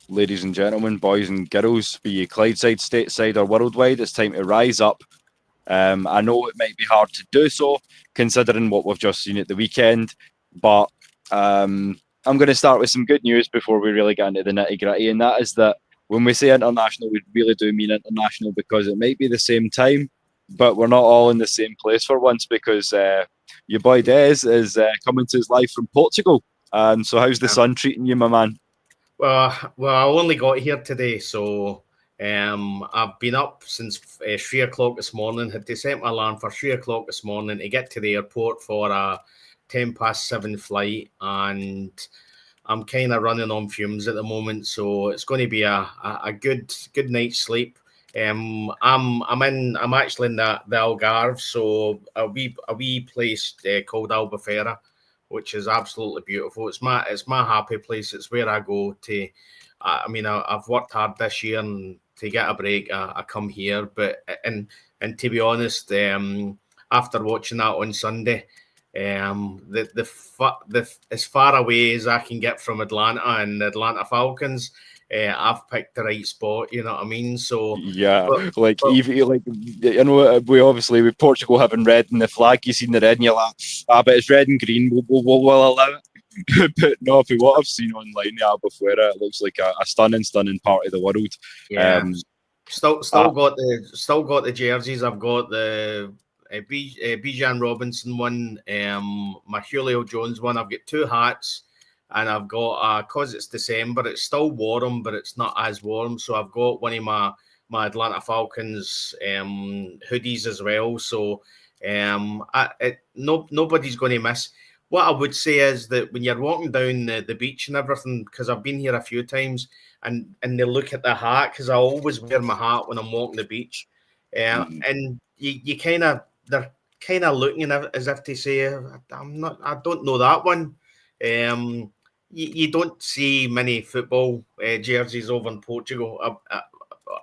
ladies and gentlemen, boys and girls, be you Clydeside, Stateside, or worldwide, it's time to rise up. I know it might be hard to do so, considering what we've just seen at the weekend, but I'm going to start with some good news before we really get into the nitty gritty, and that is that when we say international, we really do mean international, because it might be the same time, but we're not all in the same place for once, because your boy Des is coming to us live from Portugal. So how's the sun treating you, my man? Well, I only got here today, so I've been up since 3 o'clock this morning. Had to set my alarm for 3 o'clock this morning to get to the airport for a 7:10 flight, and I'm kind of running on fumes at the moment. So it's going to be a good night's sleep. I'm actually in the Algarve, so a wee place called Albufeira, which is absolutely beautiful. It's my happy place. It's where I go to. I've worked hard this year, and to get a break, I come here. But and to be honest, after watching that on Sunday, the as far away as I can get from Atlanta and the Atlanta Falcons, I've picked the right spot. You know what I mean? So yeah, but we obviously with Portugal having red in the flag, you seen the red and you're like, but it's red and green. We'll allow it. But no, for what I've seen online, the Albufeira, it looks like a stunning part of the world. Yeah, still got the jerseys. I've got the Bijan Robinson one, my Julio Jones one. I've got two hats, and I've got because it's December, it's still warm, but it's not as warm. So I've got one of my Atlanta Falcons hoodies as well. So nobody's going to miss. What I would say is that when you're walking down the beach and everything, because I've been here a few times, and they look at the hat, because I always wear my hat when I'm walking the beach, and you kind of, they're kind of looking as if to say, I don't know that one. You don't see many football jerseys over in Portugal.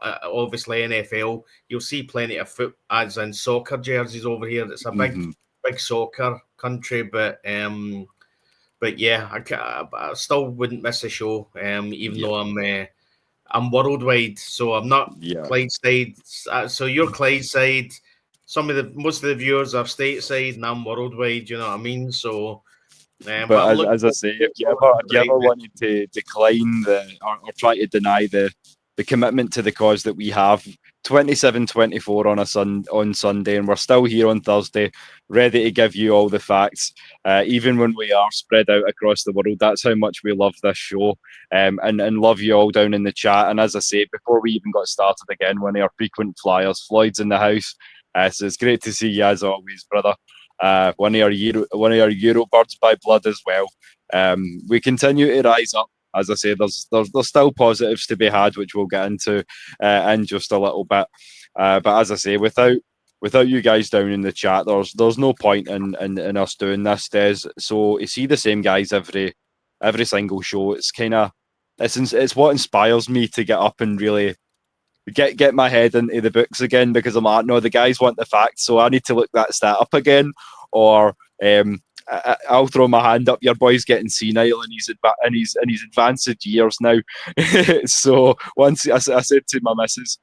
Obviously NFL, you'll see plenty of as in soccer jerseys over here. It's a big soccer country, but yeah, I still wouldn't miss a show, even though I'm worldwide, so I'm not Clydeside. So you're Clydeside. Most of the viewers are Stateside, and I'm worldwide. You know what I mean? So, but as I say, if you ever wanted to decline or try to deny the commitment to the cause that we have, 27-24 on Sunday, and we're still here on Thursday, ready to give you all the facts, even when we are spread out across the world. That's how much we love this show, and love you all down in the chat. And as I say, before we even got started again, one of our frequent flyers, Floyd's in the house, so it's great to see you as always, brother. One of our Euro birds by blood as well. We continue to rise up. As I say, there's still positives to be had, which we'll get into in just a little bit. But as I say, without you guys down in the chat, there's no point in us doing this, Des. So you see the same guys every single show. It's what inspires me to get up and really get my head into the books again, because I'm like, no, the guys want the facts, so I need to look that stat up again, or I'll throw my hand up. Your boy's getting senile in his advanced years now. So once I said to my missus,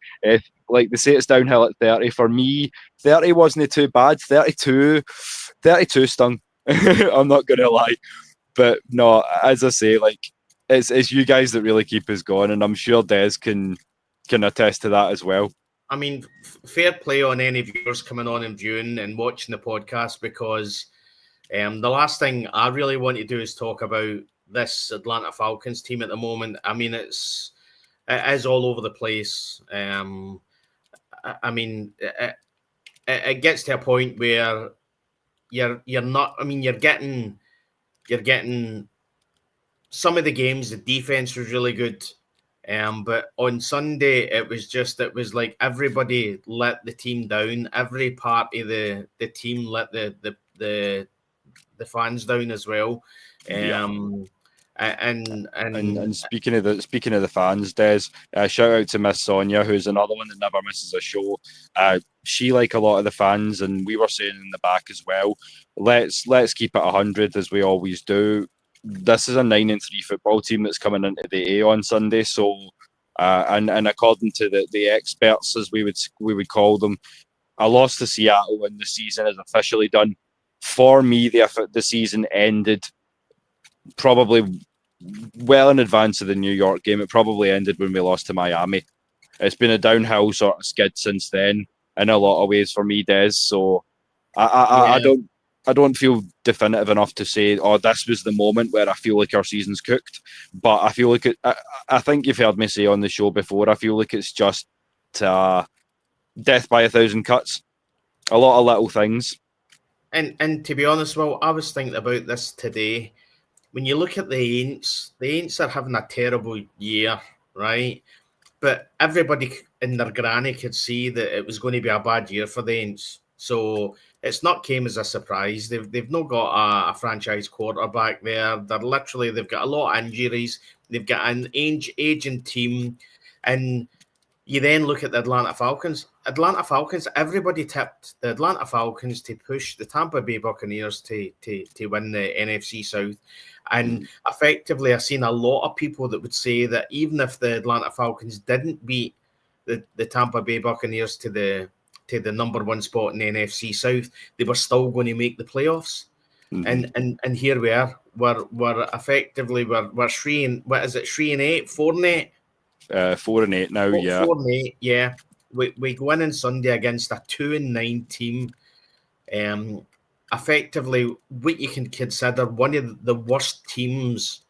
like they say, it's downhill at 30. For me, 30 wasn't too bad. 32 stung. I'm not gonna lie, but no, as I say, like it's you guys that really keep us going, and I'm sure Des can attest to that as well. I mean, fair play on any viewers coming on and viewing and watching the podcast, because the last thing I really want to do is talk about this Atlanta Falcons team at the moment. I mean, it is all over the place. I mean, it gets to a point where you're not. I mean, you're getting some of the games. The defense was really good. But on Sunday, it was like everybody let the team down. Every part of the team let the fans down as well. And speaking of the fans, Des, shout out to Miss Sonia, who's another one that never misses a show. She, like a lot of the fans, and we were saying in the back as well, let's keep it 100 as we always do. this is a 9-3 football team that's coming into the A on Sunday. So, and according to the experts, as we would call them, a loss to Seattle and the season is officially done. For me, the season ended probably well in advance of the New York game. It probably ended when we lost to Miami. It's been a downhill sort of skid since then in a lot of ways for me, Des. So I don't feel definitive enough to say, oh, this was the moment where I feel like our season's cooked. But I feel like I think you've heard me say on the show before, I feel like it's just death by 1,000 cuts. A lot of little things. And to be honest, well, I was thinking about this today. When you look at the Aints are having a terrible year, right? But everybody in their granny could see that it was going to be a bad year for the Aints. So it's not came as a surprise. They've not got a franchise quarterback there. They've got a lot of injuries. They've got an aging team. And you then look at the Atlanta Falcons. Everybody tipped the Atlanta Falcons to push the Tampa Bay Buccaneers to win the NFC South. And effectively, I've seen a lot of people that would say that even if the Atlanta Falcons didn't beat the Tampa Bay Buccaneers to the number one spot in the NFC South, they were still going to make the playoffs. Mm-hmm. And here we are. We're effectively 3-8, 4-8? 4-8 now, yeah. 4-8, yeah. We go in on Sunday against a 2-9 team. Effectively, what you can consider one of the worst teams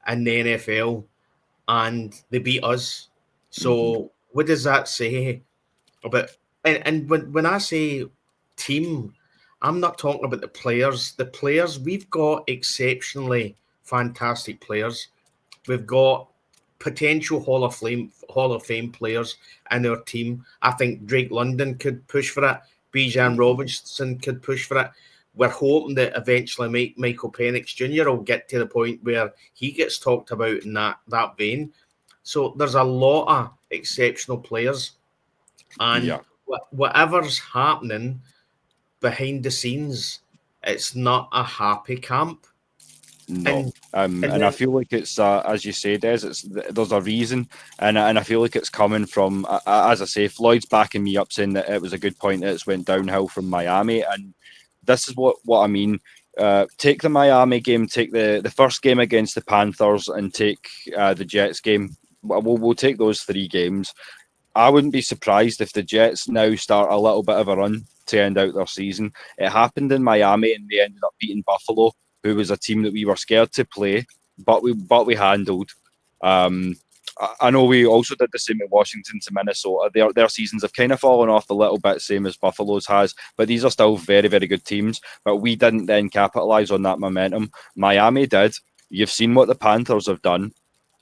in the NFL, and they beat us. So what does that say about? And when I say team, I'm not talking about the players. The players, we've got exceptionally fantastic players. We've got potential Hall of Fame players in our team. I think Drake London could push for it. Bijan Robinson could push for it. We're hoping that eventually Michael Penix Jr. will get to the point where he gets talked about in that vein. So there's a lot of exceptional players. And whatever's happening behind the scenes, it's not a happy camp. No, and I feel like it's as you say, Des. There's a reason, and I feel like it's coming from, as I say, Floyd's backing me up, saying that it was a good point that it's went downhill from Miami, and this is what I mean. Take the Miami game, take the first game against the Panthers, and take the Jets game. We'll take those 3 games. I wouldn't be surprised if the Jets now start a little bit of a run to end out their season. It happened in Miami, and they ended up beating Buffalo, who was a team that we were scared to play, but we handled. I know we also did the same at Washington to Minnesota. Their seasons have kind of fallen off a little bit, same as Buffalo's has, but these are still very, very good teams. But we didn't then capitalize on that momentum. Miami did. You've seen what the Panthers have done.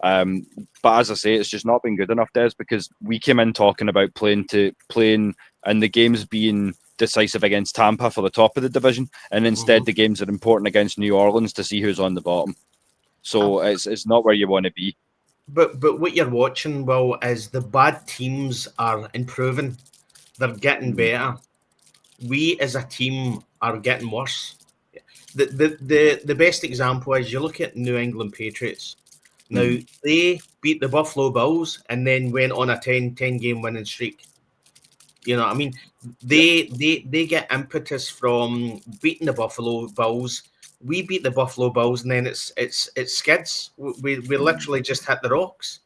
But as I say, it's just not been good enough, Des, because we came in talking about playing and the games being decisive against Tampa for the top of the division, and instead the games are important against New Orleans to see who's on the bottom. So it's not where you want to be. But what you're watching, Will, is the bad teams are improving. They're getting better. We as a team are getting worse. The best example is you look at New England Patriots. Now, they beat the Buffalo Bills and then went on a 10-game winning streak. You know what I mean? They get impetus from beating the Buffalo Bills. We beat the Buffalo Bills, and then it's skids. We literally just hit the rocks,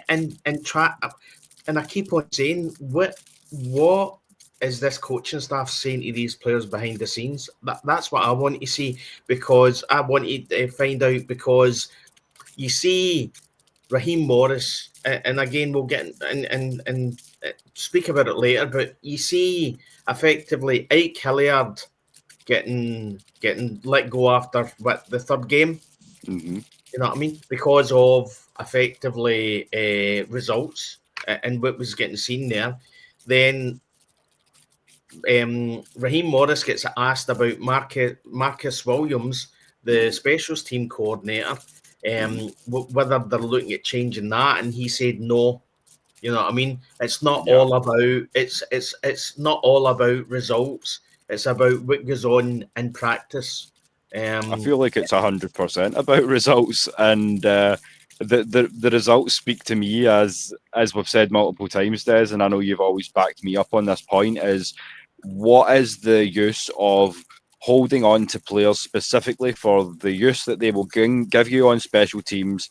and I keep on saying, what is this coaching staff saying to these players behind the scenes? That's what I want to see, because I want to find out, because you see Raheem Morris, and again we'll get and speak about it later, but you see effectively Ike Hilliard getting let go after the 3rd game. You know what I mean? Because of effectively results and what was getting seen there. Then Raheem Morris gets asked about Marcus Williams, the specials team coordinator, whether they're looking at changing that, and he said no. You know what I mean? It's not all about it's not all about results. It's about what goes on in practice. I feel like it's 100% about results, and the results speak to me as we've said multiple times, Des, and I know you've always backed me up on this point. Is what is the use of holding on to players specifically for the use that they will give you on special teams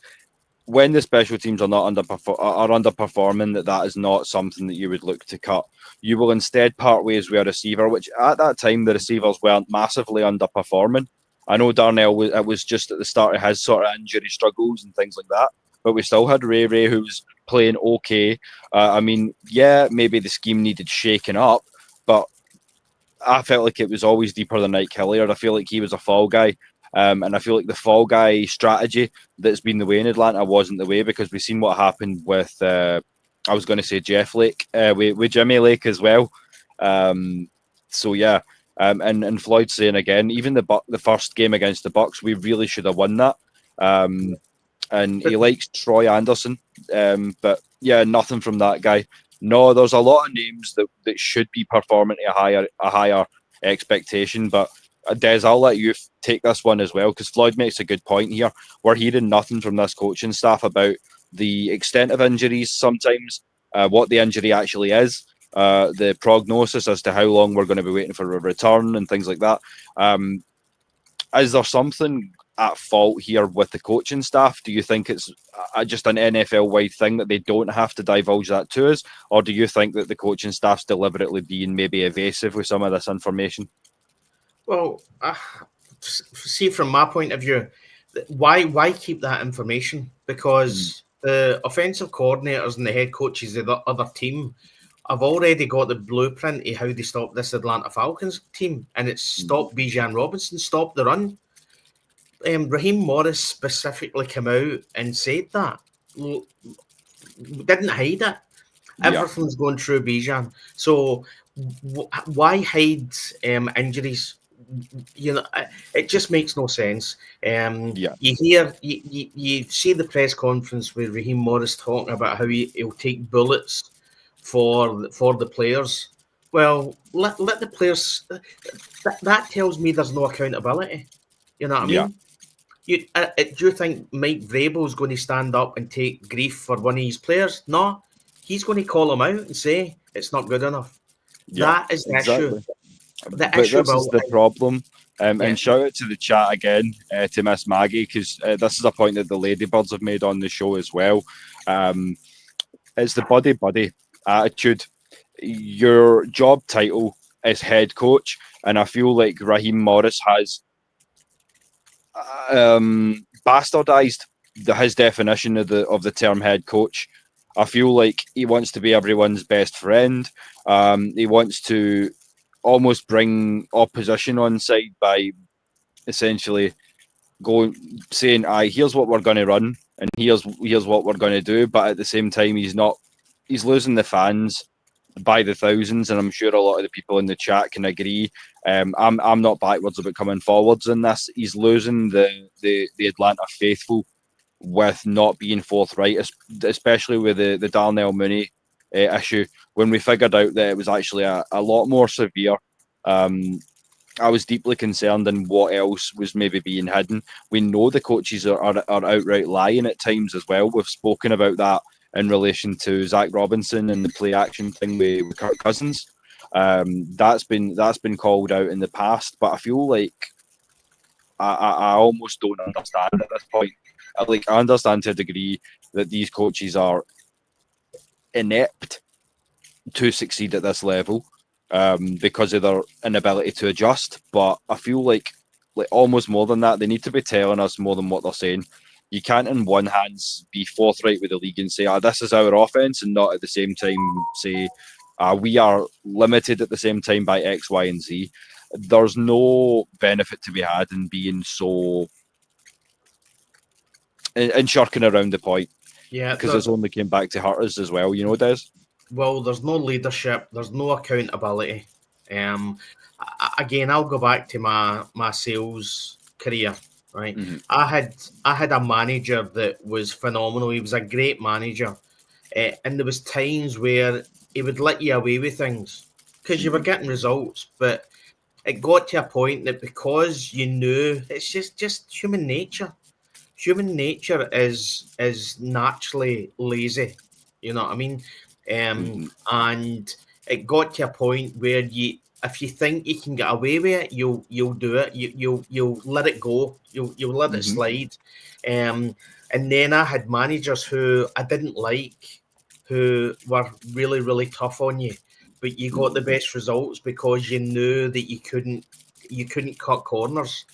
when the special teams are not underperforming? That is not something that you would look to cut. You will instead part ways with a receiver, which at that time the receivers weren't massively underperforming. I know Darnell, it was just at the start of his sort of injury struggles and things like that, but we still had Ray, who was playing okay. I mean, yeah, maybe the scheme needed shaking up, but I felt like it was always deeper than Nike Hilliard. I feel like he was a fall guy. And I feel like the fall guy strategy that's been the way in Atlanta wasn't the way, because we've seen what happened with, I was going to say Jeff Lake, with Jimmy Lake as well. So yeah, and Floyd saying again, even the first game against the Bucks, we really should have won that. And he likes Troy Anderson, but yeah, nothing from that guy. No, there's a lot of names that should be performing at a higher expectation, but Des, I'll let you take this one as well, because Floyd makes a good point here. We're hearing nothing from this coaching staff about the extent of injuries sometimes, what the injury actually is, the prognosis as to how long we're going to be waiting for a return and things like that. Is there something at fault here with the coaching staff? Do you think it's just an NFL-wide thing that they don't have to divulge that to us? Or do you think that the coaching staff's deliberately being maybe evasive with some of this information? Well, see, from my point of view, why keep that information? Because the offensive coordinators and the head coaches of the other team have already got the blueprint of how they stop this Atlanta Falcons team, and it's stop Bijan Robinson, stop the run. Raheem Morris specifically came out and said that. Didn't hide it. Everything's going through Bijan. So why hide injuries? You know, it just makes no sense. You hear, you see the press conference with Raheem Morris talking about how he'll take bullets for the players. Well, let the players. That tells me there's no accountability. You know what I mean? Do you think Mike Vrabel is going to stand up and take grief for one of his players? No, he's going to call him out and say it's not good enough. That is the issue. But this is the problem. And shout out to the chat again, to Miss Maggie, because this is a point that the Ladybirds have made on the show as well. It's the buddy attitude. Your job title is head coach, and I feel like Raheem Morris has bastardized his definition of the term head coach. I feel like he wants to be everyone's best friend. He wants to almost bring opposition on side by essentially saying, here's what we're going to run and here's what we're going to do. But at the same time, he's losing the fans by the thousands, and I'm sure a lot of the people in the chat can agree. I'm not backwards about coming forwards in this. He's losing the Atlanta faithful with not being forthright, especially with the Darnell Mooney issue. When we figured out that it was actually a lot more severe, I was deeply concerned in what else was maybe being hidden. We know the coaches are outright lying at times as well. We've spoken about that in relation to Zach Robinson and the play action thing with Kirk Cousins. That's been called out in the past, but I feel like I almost don't understand at this point. I understand to a degree that these coaches are inept to succeed at this level because of their inability to adjust. But I feel like almost more than that, they need to be telling us more than what they're saying. You can't, in one hand, be forthright with the league and say, this is our offense, and not at the same time say, we are limited at the same time by X, Y, and Z. There's no benefit to be had in being so and shirking around the point. Yeah, because it's only came back to hurt us as well, Des? Well, there's no leadership, there's no accountability. Again, I'll go back to my sales career. Right, mm-hmm. I had a manager that was phenomenal. He was a great manager, and there was times where he would let you away with things because you were getting results. But it got to a point that because you knew it's just human nature. Human nature is naturally lazy. You know what I mean? And it got to a point where if you think you can get away with it, you'll do it. You'll let it go. You'll let it slide. And then I had managers who I didn't like, who were really, really tough on you, but you got the best results because you knew that you couldn't cut corners.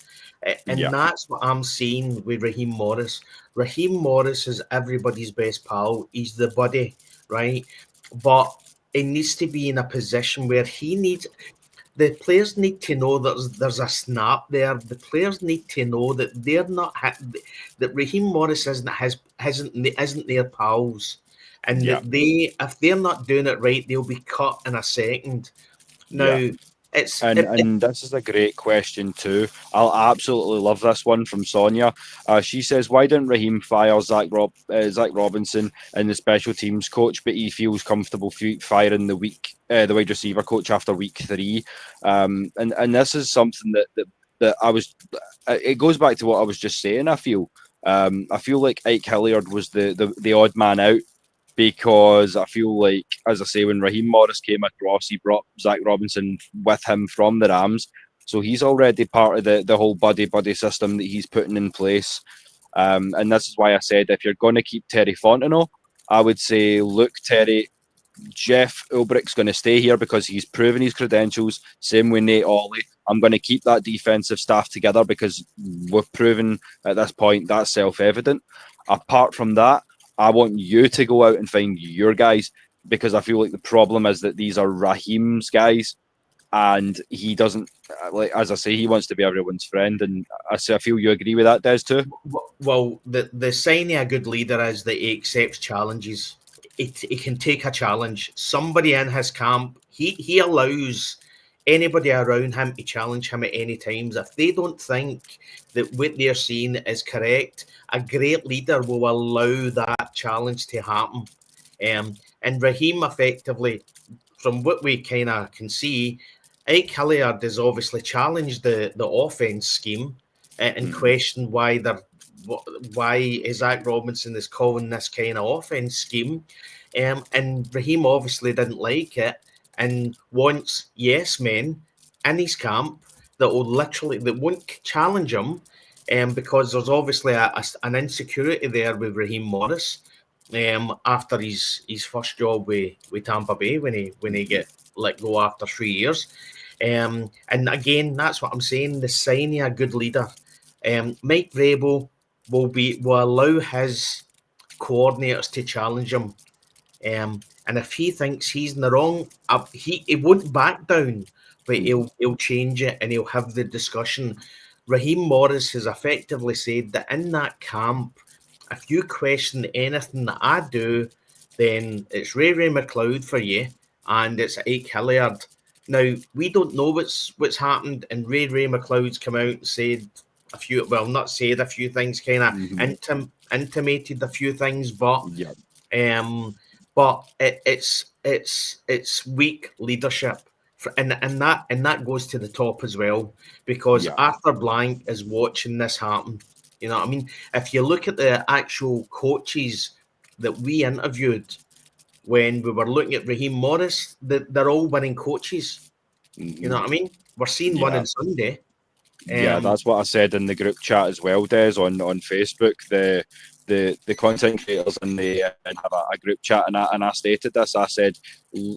And that's what I'm seeing with Raheem Morris. Raheem Morris is everybody's best pal. He's the buddy, right? But it needs to be in a position where the players need to know that there's a snap there. The players need to know that they're not that Raheem Morris isn't their pals, and that if they're not doing it right, they'll be cut in a second. Now, and this is a great question too. I'll absolutely love this one from Sonia. She says, "Why didn't Raheem fire Zach Robinson and the special teams coach, but he feels comfortable firing the wide receiver coach after week 3?" And this is something that I was. It goes back to what I was just saying. I feel like Ike Hilliard was the odd man out, because I feel like, as I say, when Raheem Morris came across, he brought Zach Robinson with him from the Rams. So he's already part of the whole buddy system that he's putting in place. And this is why I said, if you're going to keep Terry Fontenot, I would say, look, Terry, Jeff Ulbricht's going to stay here because he's proven his credentials. Same with Nate Ollie. I'm going to keep that defensive staff together because we've proven at this point that's self-evident. Apart from that, I want you to go out and find your guys, because I feel like the problem is that these are Raheem's guys, and he doesn't, like, as I say, he wants to be everyone's friend, and I feel you agree with that, Des, too? Well, the sign of a good leader is that he accepts challenges. He can take a challenge. Somebody in his camp, he allows anybody around him to challenge him at any times. If they don't think that what they're seeing is correct, a great leader will allow that challenge to happen. And Raheem, effectively, from what we kind of can see, Ike Hilliard has obviously challenged the offense scheme and questioned why Zach Robinson is calling this kind of offense scheme. And Raheem obviously didn't like it and wants yes men in his camp that won't challenge him, because there's obviously an insecurity there with Raheem Morris after his first job with Tampa Bay when he get let go after 3 years. And again, that's what I'm saying. The sign of a good leader. Mike Vrabel will allow his coordinators to challenge him. And if he thinks he's in the wrong, he won't back down, but he'll change it and he'll have the discussion. Raheem Morris has effectively said that in that camp, if you question anything that I do, then it's Ray McLeod for you, and it's Ike Hilliard. Now, we don't know what's happened, and Ray McLeod's come out and said a few things, kind of intimated a few things, but it's weak leadership, and that goes to the top as well, because Arthur Blank is watching this happen. You know what I mean? If you look at the actual coaches that we interviewed when we were looking at Raheem Morris, they're all winning coaches. You know what I mean? We're seeing one on Sunday. That's what I said in the group chat as well, Des, on Facebook. The content creators and they have a group chat, and I stated this. I said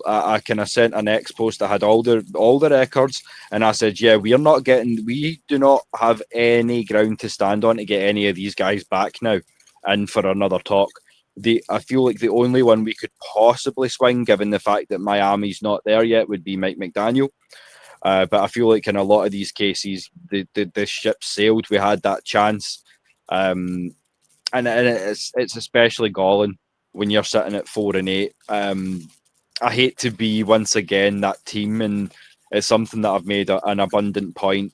I kind of sent an X post that had all the records, and I said, we do not have any ground to stand on to get any of these guys back now and for another talk. I feel like the only one we could possibly swing, given the fact that Miami's not there yet, would be Mike McDaniel. But I feel like in a lot of these cases, the ship sailed. We had that chance. And it's especially galling when you're sitting at 4-8. I hate to be once again that team, and it's something that I've made an abundant point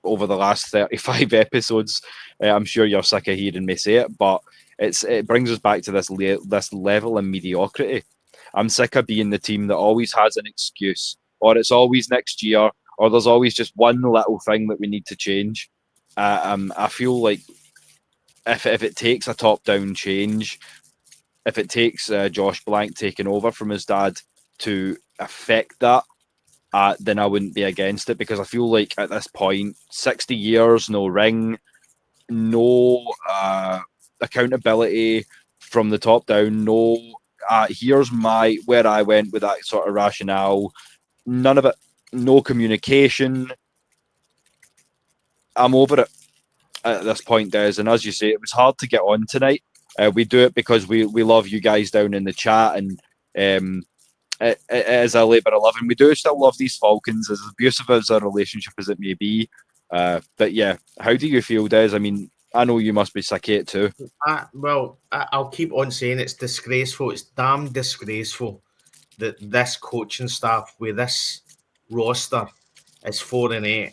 over the last 35 episodes. I'm sure you're sick of hearing me say it, but it brings us back to this level of mediocrity. I'm sick of being the team that always has an excuse, or it's always next year, or there's always just one little thing that we need to change. I feel like if it takes a top-down change, if it takes Josh Blank taking over from his dad to affect that, then I wouldn't be against it, because I feel like at this point, 60 years, no ring, no accountability from the top down, no here's where I went with that sort of rationale, none of it, no communication. I'm over it at this point, Des, and as you say, it was hard to get on tonight. We do it because we love you guys down in the chat, and it is a Labour 11. We do still love these Falcons, as abusive as our relationship as it may be. But yeah, how do you feel, Des? I mean, I know you must be sick of it too. I'll keep on saying it's disgraceful. It's damn disgraceful that this coaching staff with this roster is 4-8.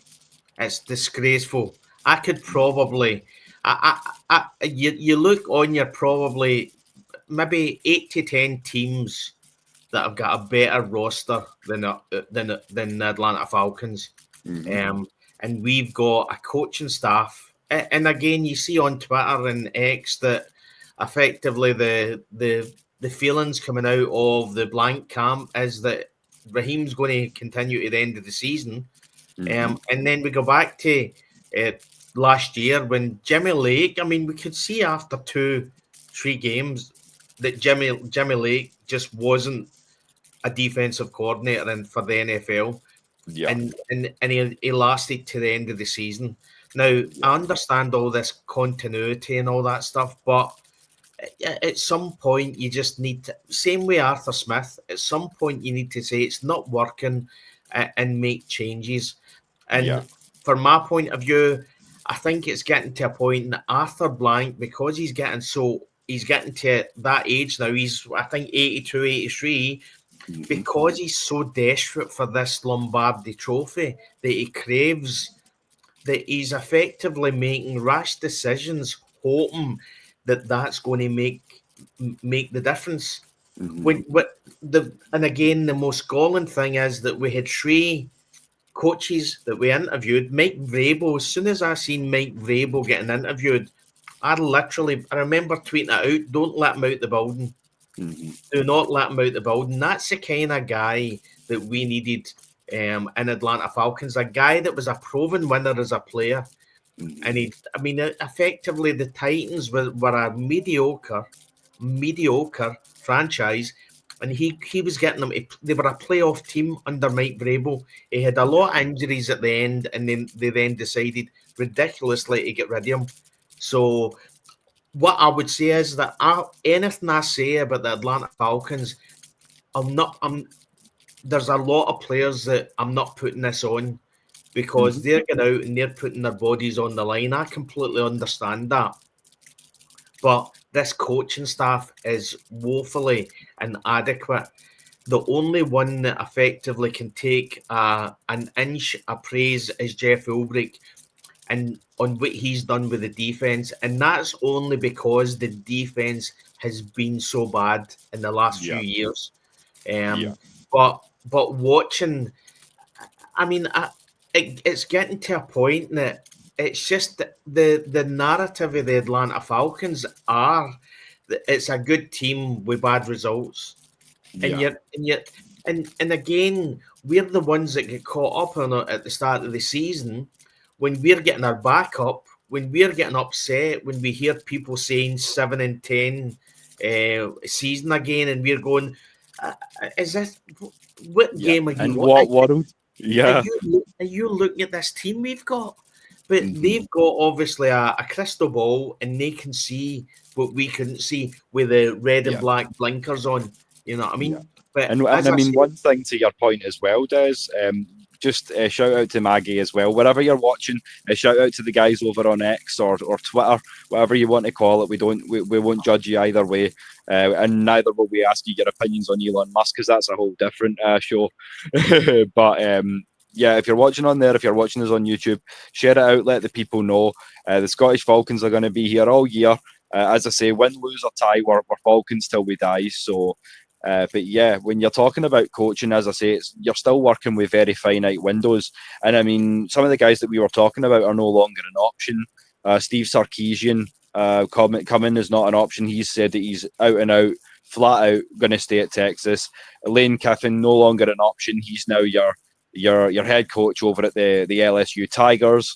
It's disgraceful. I could probably, you look on, you're probably maybe 8 to 10 teams that have got a better roster than the Atlanta Falcons. Mm-hmm. And we've got a coaching staff. And again, you see on Twitter and X that effectively the feelings coming out of the blank camp is that Raheem's going to continue to the end of the season. Mm-hmm. And then we go back to last year when Jimmy Lake, I mean, we could see after 2-3 games that Jimmy Lake just wasn't a defensive coordinator for the NFL. Yeah. And he lasted to the end of the season. Now, I understand all this continuity and all that stuff, but at some point you just need to, same way Arthur Smith, at some point you need to say it's not working and make changes. And from my point of view, I think it's getting to a point that Arthur Blank, because he's getting to that age now, he's, I think, 82, 83, because he's so desperate for this Lombardi trophy that he craves, that he's effectively making rash decisions, hoping that that's going to make the difference. Mm-hmm. And again, the most galling thing is that we had 3 coaches that we interviewed. Mike Vrabel, as soon as I seen Mike Vrabel getting interviewed, I remember tweeting it out, don't let him out the building. Mm-hmm. Do not let him out the building. That's the kind of guy that we needed in Atlanta Falcons, a guy that was a proven winner as a player. Mm-hmm. And effectively the Titans were a mediocre franchise, and he was getting them. They were a playoff team under Mike Vrabel. He had a lot of injuries at the end, and then they decided ridiculously to get rid of him. So what I would say is that anything I say about the Atlanta Falcons, there's a lot of players that I'm not putting this on, because they're going out and they're putting their bodies on the line. I completely understand that. But this coaching staff is woefully inadequate. The only one that effectively can take an inch of praise is Jeff Ulbrich, and on what he's done with the defense. And that's only because the defense has been so bad in the last few years. But watching, it's getting to a point that it's just the narrative of the Atlanta Falcons are that it's a good team with bad results. And yet, again, we're the ones that get caught up on it at the start of the season, when we're getting our back up, when we're getting upset, when we hear people saying 7-10 season again, and we're going, is this, what game are you in what world? Are you looking at this team we've got? But they've got obviously a crystal ball, and they can see what we couldn't see with the red and black blinkers on. You know what I mean? But one thing to your point as well, Des, just shout out to Maggie as well. Wherever you're watching, shout out to the guys over on X or Twitter, whatever you want to call it. We won't judge you either way, and neither will we ask you your opinions on Elon Musk, because that's a whole different show. But if you're watching on there, if you're watching us on YouTube, share it out, let the people know. The Scottish Falcons are going to be here all year. As I say, win, lose or tie, we're Falcons till we die. So But yeah, when you're talking about coaching, as I say, you're still working with very finite windows. And I mean, some of the guys that we were talking about are no longer an option. Steve Sarkisian coming is not an option. He's said that he's out and out, flat out, going to stay at Texas. Lane Kiffin no longer an option. He's now your head coach over at the LSU Tigers.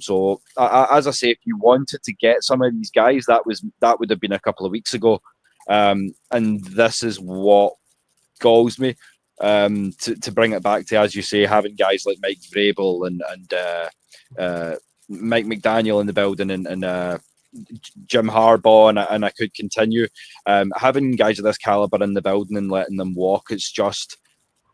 So as I say, if you wanted to get some of these guys, that would have been a couple of weeks ago. And this is what galls me, to bring it back to, as you say, having guys like Mike Vrabel and Mike McDaniel in the building and Jim Harbaugh, and I could continue. Having guys of this caliber in the building and letting them walk,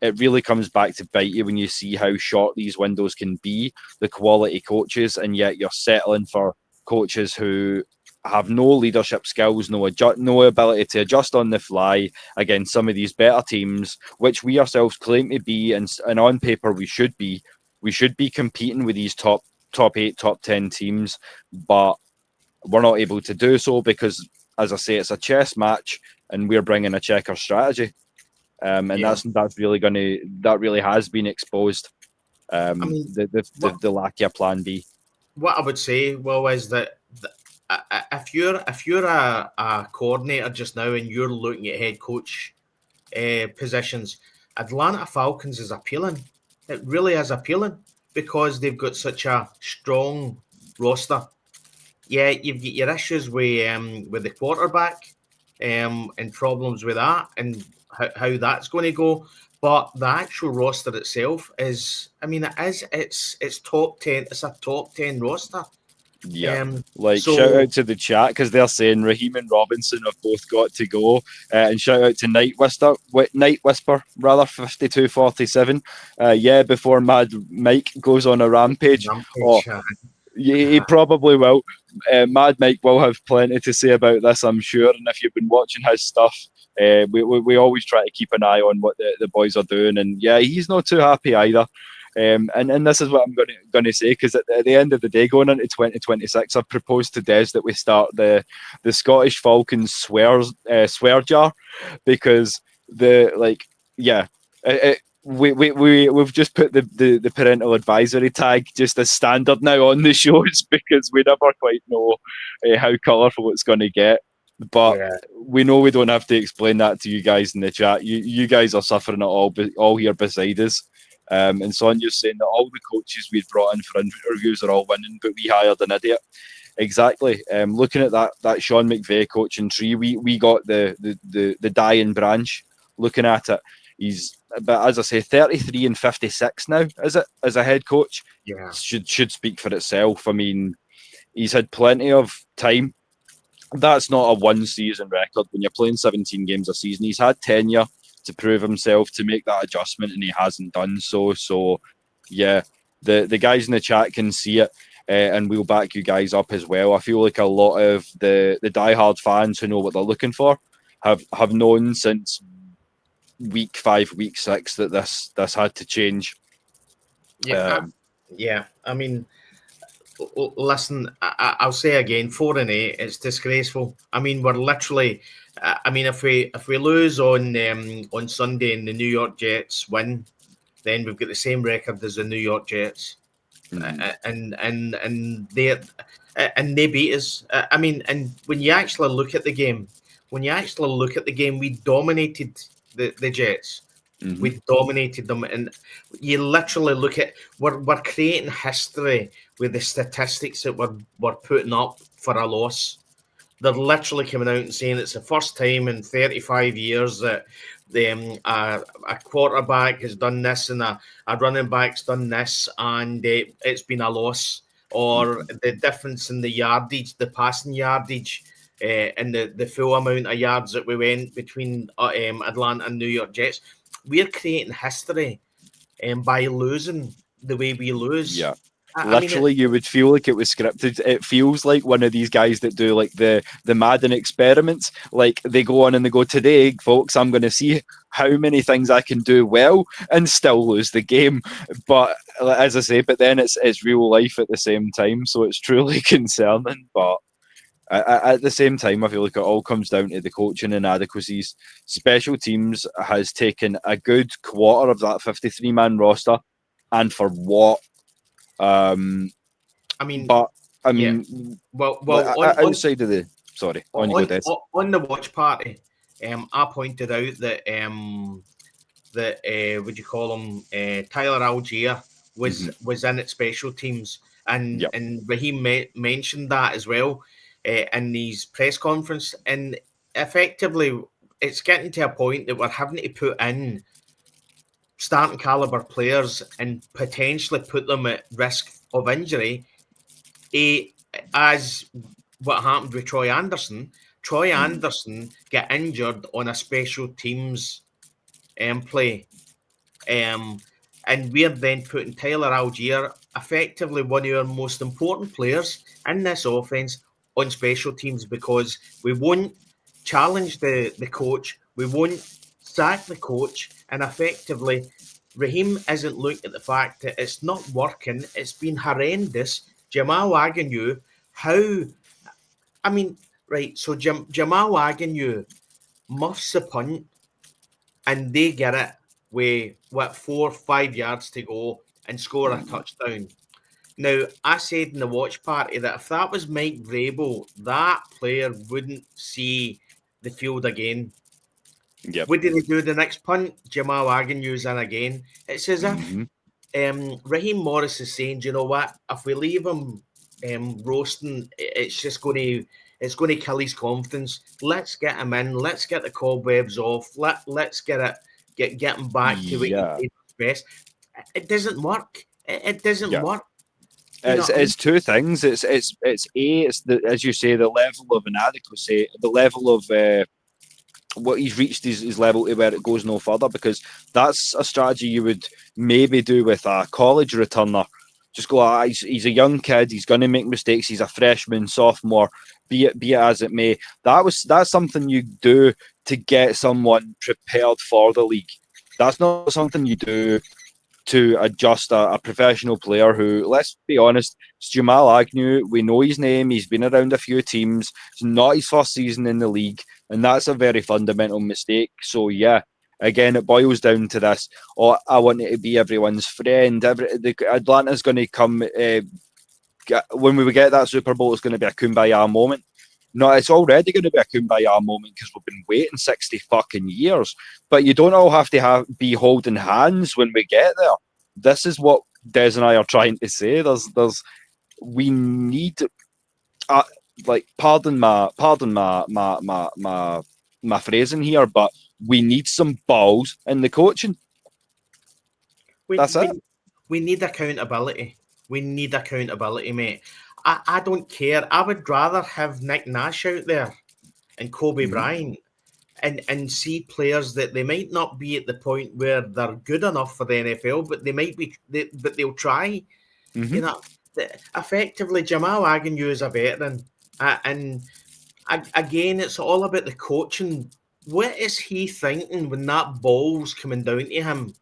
it really comes back to bite you when you see how short these windows can be, the quality coaches, and yet you're settling for coaches who have no leadership skills, no ability to adjust on the fly against some of these better teams, which we ourselves claim to be, and on paper we should be. We should be competing with these top 8, top 10 teams, but we're not able to do so because, as I say, it's a chess match, and we're bringing a checker strategy. That really has been exposed. The lack of plan B. What I would say, Will, is that if you're a coordinator just now and you're looking at head coach positions, Atlanta Falcons is appealing. It really is appealing because they've got such a strong roster. Yeah, you've got your issues with the quarterback and problems with that and how that's going to go. But the actual roster itself is, it's top 10. It's a top 10 roster. Yeah, shout out to the chat because they're saying Raheem and Robinson have both got to go, and shout out to Night Whisper 5247. Before Mad Mike goes on a rampage. He probably will. Mad Mike will have plenty to say about this, I'm sure. And if you've been watching his stuff, we always try to keep an eye on what the boys are doing. And yeah, he's not too happy either. And this is what I'm going to say, because at the end of the day, going into 2026, I've proposed to Des that we start the Scottish Falcons swear jar, because we've just put the parental advisory tag just as standard now on the shows because we never quite know how colourful it's going to get. But we know we don't have to explain that to you guys in the chat. You guys are suffering it all here beside us. And Sonia's saying that all the coaches we've brought in for interviews are all winning, but we hired an idiot. Exactly. Looking at that Sean McVay coaching tree, we got the dying branch. Looking at it, he's, but as I say, 33 and 56 now. Is it as a head coach? Yeah, should speak for itself. I mean, he's had plenty of time. That's not a one season record when you're playing 17 games a season. He's had tenure to prove himself, to make that adjustment, and he hasn't done so. So yeah, the guys in the chat can see it, and we'll back you guys up as well. I feel like a lot of the diehard fans who know what they're looking for have known since week 5, week 6 that this had to change. I mean, listen, I'll say again, 4-8, it's disgraceful. I mean, we're literally, if we lose on Sunday and the New York Jets win, then we've got the same record as the New York Jets, and they beat us. And when you actually look at the game, we dominated the Jets. Mm-hmm. We dominated them, and you literally look at we're creating history with the statistics that we're putting up for a loss. They're literally coming out and saying it's the first time in 35 years that a quarterback has done this and a running back's done this, and it's been a loss. Or the difference in the yardage, the passing yardage, and the full amount of yards that we went between Atlanta and New York Jets. We're creating history by losing the way we lose. Yeah. Literally, you would feel like it was scripted. It feels like one of these guys that do like the Madden experiments. Like they go on and they go, today, folks, I'm going to see how many things I can do well and still lose the game. But as I say, but then it's real life at the same time. So it's truly concerning. But At the same time, I feel like it all comes down to the coaching inadequacies. Special teams has taken a good quarter of that 53-man roster, and for what? I mean, yeah. Well, outside of the on you go, Des. on the watch party, I pointed out that what do you call him? Tyler Algier was in at special teams, and Raheem mentioned that as well in his press conference. And effectively, it's getting to a point that we're having to put in starting caliber players and potentially put them at risk of injury. As what happened with Troy Anderson. Troy Anderson got injured on a special teams play. And we're then putting Tyler Algier, effectively one of our most important players in this offense, on special teams, because we won't challenge the coach, we won't sack the coach, and effectively Raheem isn't looking at the fact that it's not working. It's been horrendous. Jamal Agnew, so Jamal Agnew muffs the punt and they get it with 4 or 5 yards to go and score a touchdown. Now, I said in the watch party that if that was Mike Vrabel, that player wouldn't see the field again. Yep. What did he do the next punt? Jamal Agnew's in again. It's as if Raheem Morris is saying, do you know what? If we leave him roasting, it's just going to kill his confidence. Let's get him in. Let's get the cobwebs off. Let's get him back to what he did best. It doesn't work. It doesn't work. It's two things. It's the, as you say, the level of inadequacy, the level of what he's reached his level to where it goes no further, because that's a strategy you would maybe do with a college returner. Just go, he's a young kid, he's going to make mistakes, he's a freshman, sophomore, be it as it may. That's something you do to get someone prepared for the league. That's not something you do to adjust a professional player who, let's be honest, it's Jamal Agnew. We know his name. He's been around a few teams. It's not his first season in the league, and that's a very fundamental mistake. So, yeah, again, it boils down to this. I want it to be everyone's friend. Atlanta's going to come, when we get that Super Bowl, it's going to be a kumbaya moment. No, it's already going to be a kumbaya moment because we've been waiting 60 fucking years. But you don't all have to be holding hands when we get there. This is what Des and I are trying to say. We need, pardon my phrasing here, but we need some balls in the coaching. That's it. We need accountability. We need accountability, mate. I don't care. I would rather have Nick Nash out there and Kobe Bryant and see players that they might not be at the point where they're good enough for the NFL, but they might be. But they'll try. You know, effectively, Jamal Agnew is a veteran, and again, it's all about the coaching. What is he thinking when that ball's coming down to him?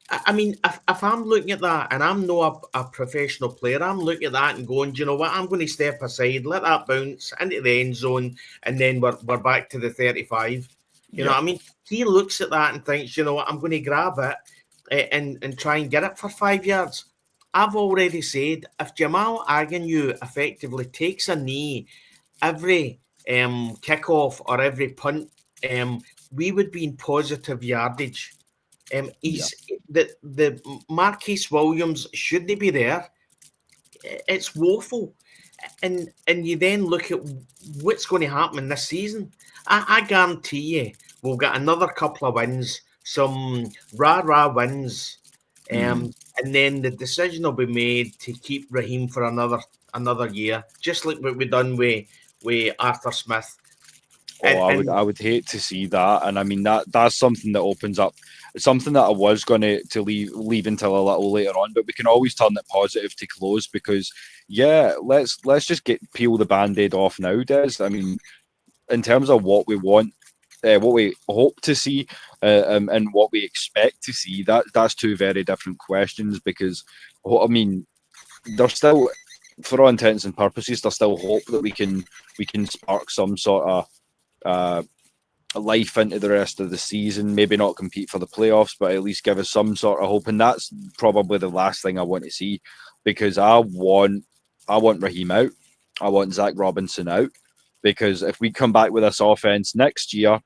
I mean, if I'm looking at that and I'm not a professional player, I'm looking at that and going, do you know what? I'm going to step aside, let that bounce into the end zone, and then we're back to the 35. You know what I mean? He looks at that and thinks, you know what? I'm going to grab it and try and get it for 5 yards. I've already said, if Jamal Agnew effectively takes a knee every kickoff or every punt, we would be in positive yardage. The Marquise Williams, should they be there? It's woeful. And you then look at what's going to happen in this season. I guarantee you we'll get another couple of wins, some rah-rah wins, and then the decision will be made to keep Raheem for another year, just like what we've done with Arthur Smith. I would hate to see that, and I mean that's something that opens up something that I was going to leave until a little later on, but we can always turn it positive to close, because let's just peel the band-aid off now, Des. I mean, in terms of what we want, what we hope to see, and what we expect to see, that's two very different questions, because I mean, there's still for all intents and purposes, there's still hope that we can spark some sort of life into the rest of the season. Maybe not compete for the playoffs, but at least give us some sort of hope. And that's probably the last thing I want to see, because I want Raheem out. I want Zach Robinson out, because if we come back with this offense next year,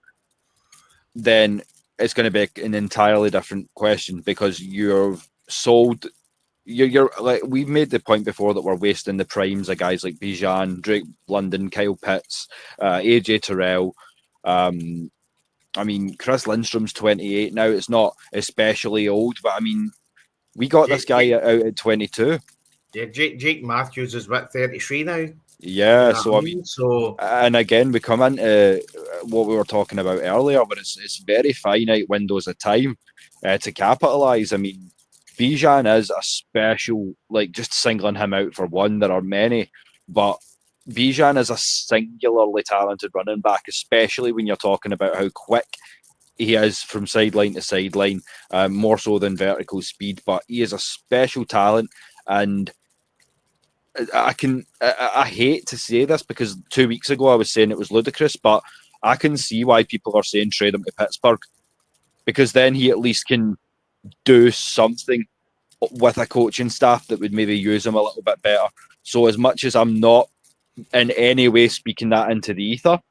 then it's going to be an entirely different question, because you're sold. You're like, we've made the point before that we're wasting the primes of guys like Bijan, Drake London, Kyle Pitts, AJ Terrell. I mean, Chris Lindstrom's 28 now. It's not especially old, but I mean, we got this guy out at 22. Yeah, Jake Matthews is what, 33 now? Yeah, You know so I mean, and again, we come into what we were talking about earlier, but it's very finite windows of time to capitalize. I mean, Bijan is a special, like, just singling him out for one. There are many, but Bijan is a singularly talented running back, especially when you're talking about how quick he is from sideline to sideline, more so than vertical speed. But he is a special talent, and I hate to say this, because 2 weeks ago I was saying it was ludicrous, but I can see why people are saying trade him to Pittsburgh, because then he at least can do something with a coaching staff that would maybe use him a little bit better. So as much as I'm not in any way speaking that into the ether,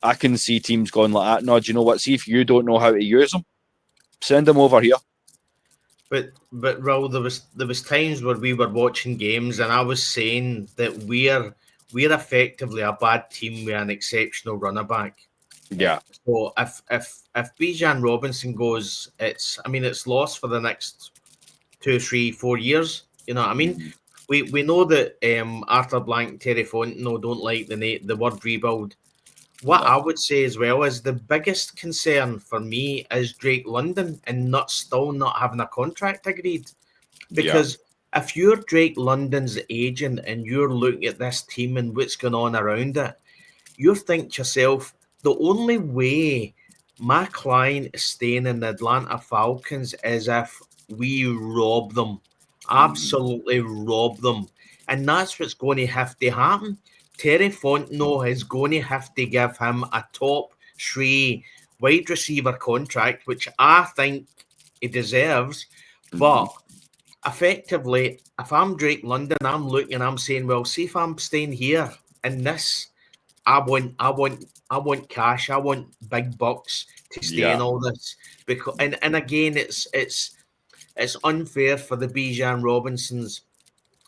I can see teams going like that. No, do you know what? See, if you don't know how to use him, send him over here. But Raul, there was times where we were watching games and I was saying that we're effectively a bad team with an exceptional runner back. Yeah. So if Bijan Robinson goes, it's lost for the next 2, 3, 4 years. You know what I mean? We know that Arthur Blank, Terry Fontenot don't like the word rebuild. What I would say as well is the biggest concern for me is Drake London and still not having a contract agreed. Because if you're Drake London's agent and you're looking at this team and what's going on around it, you think to yourself, the only way my client is staying in the Atlanta Falcons is if we rob them. Absolutely rob them. And that's what's going to have to happen. Terry Fontenot is going to have to give him a top 3 wide receiver contract, which I think he deserves. But effectively, if I'm Drake London, I'm looking and I'm saying, well, see if I'm staying here in this, I want cash. I want big bucks to stay in all this. Because and again, it's unfair for the Bijan Robinsons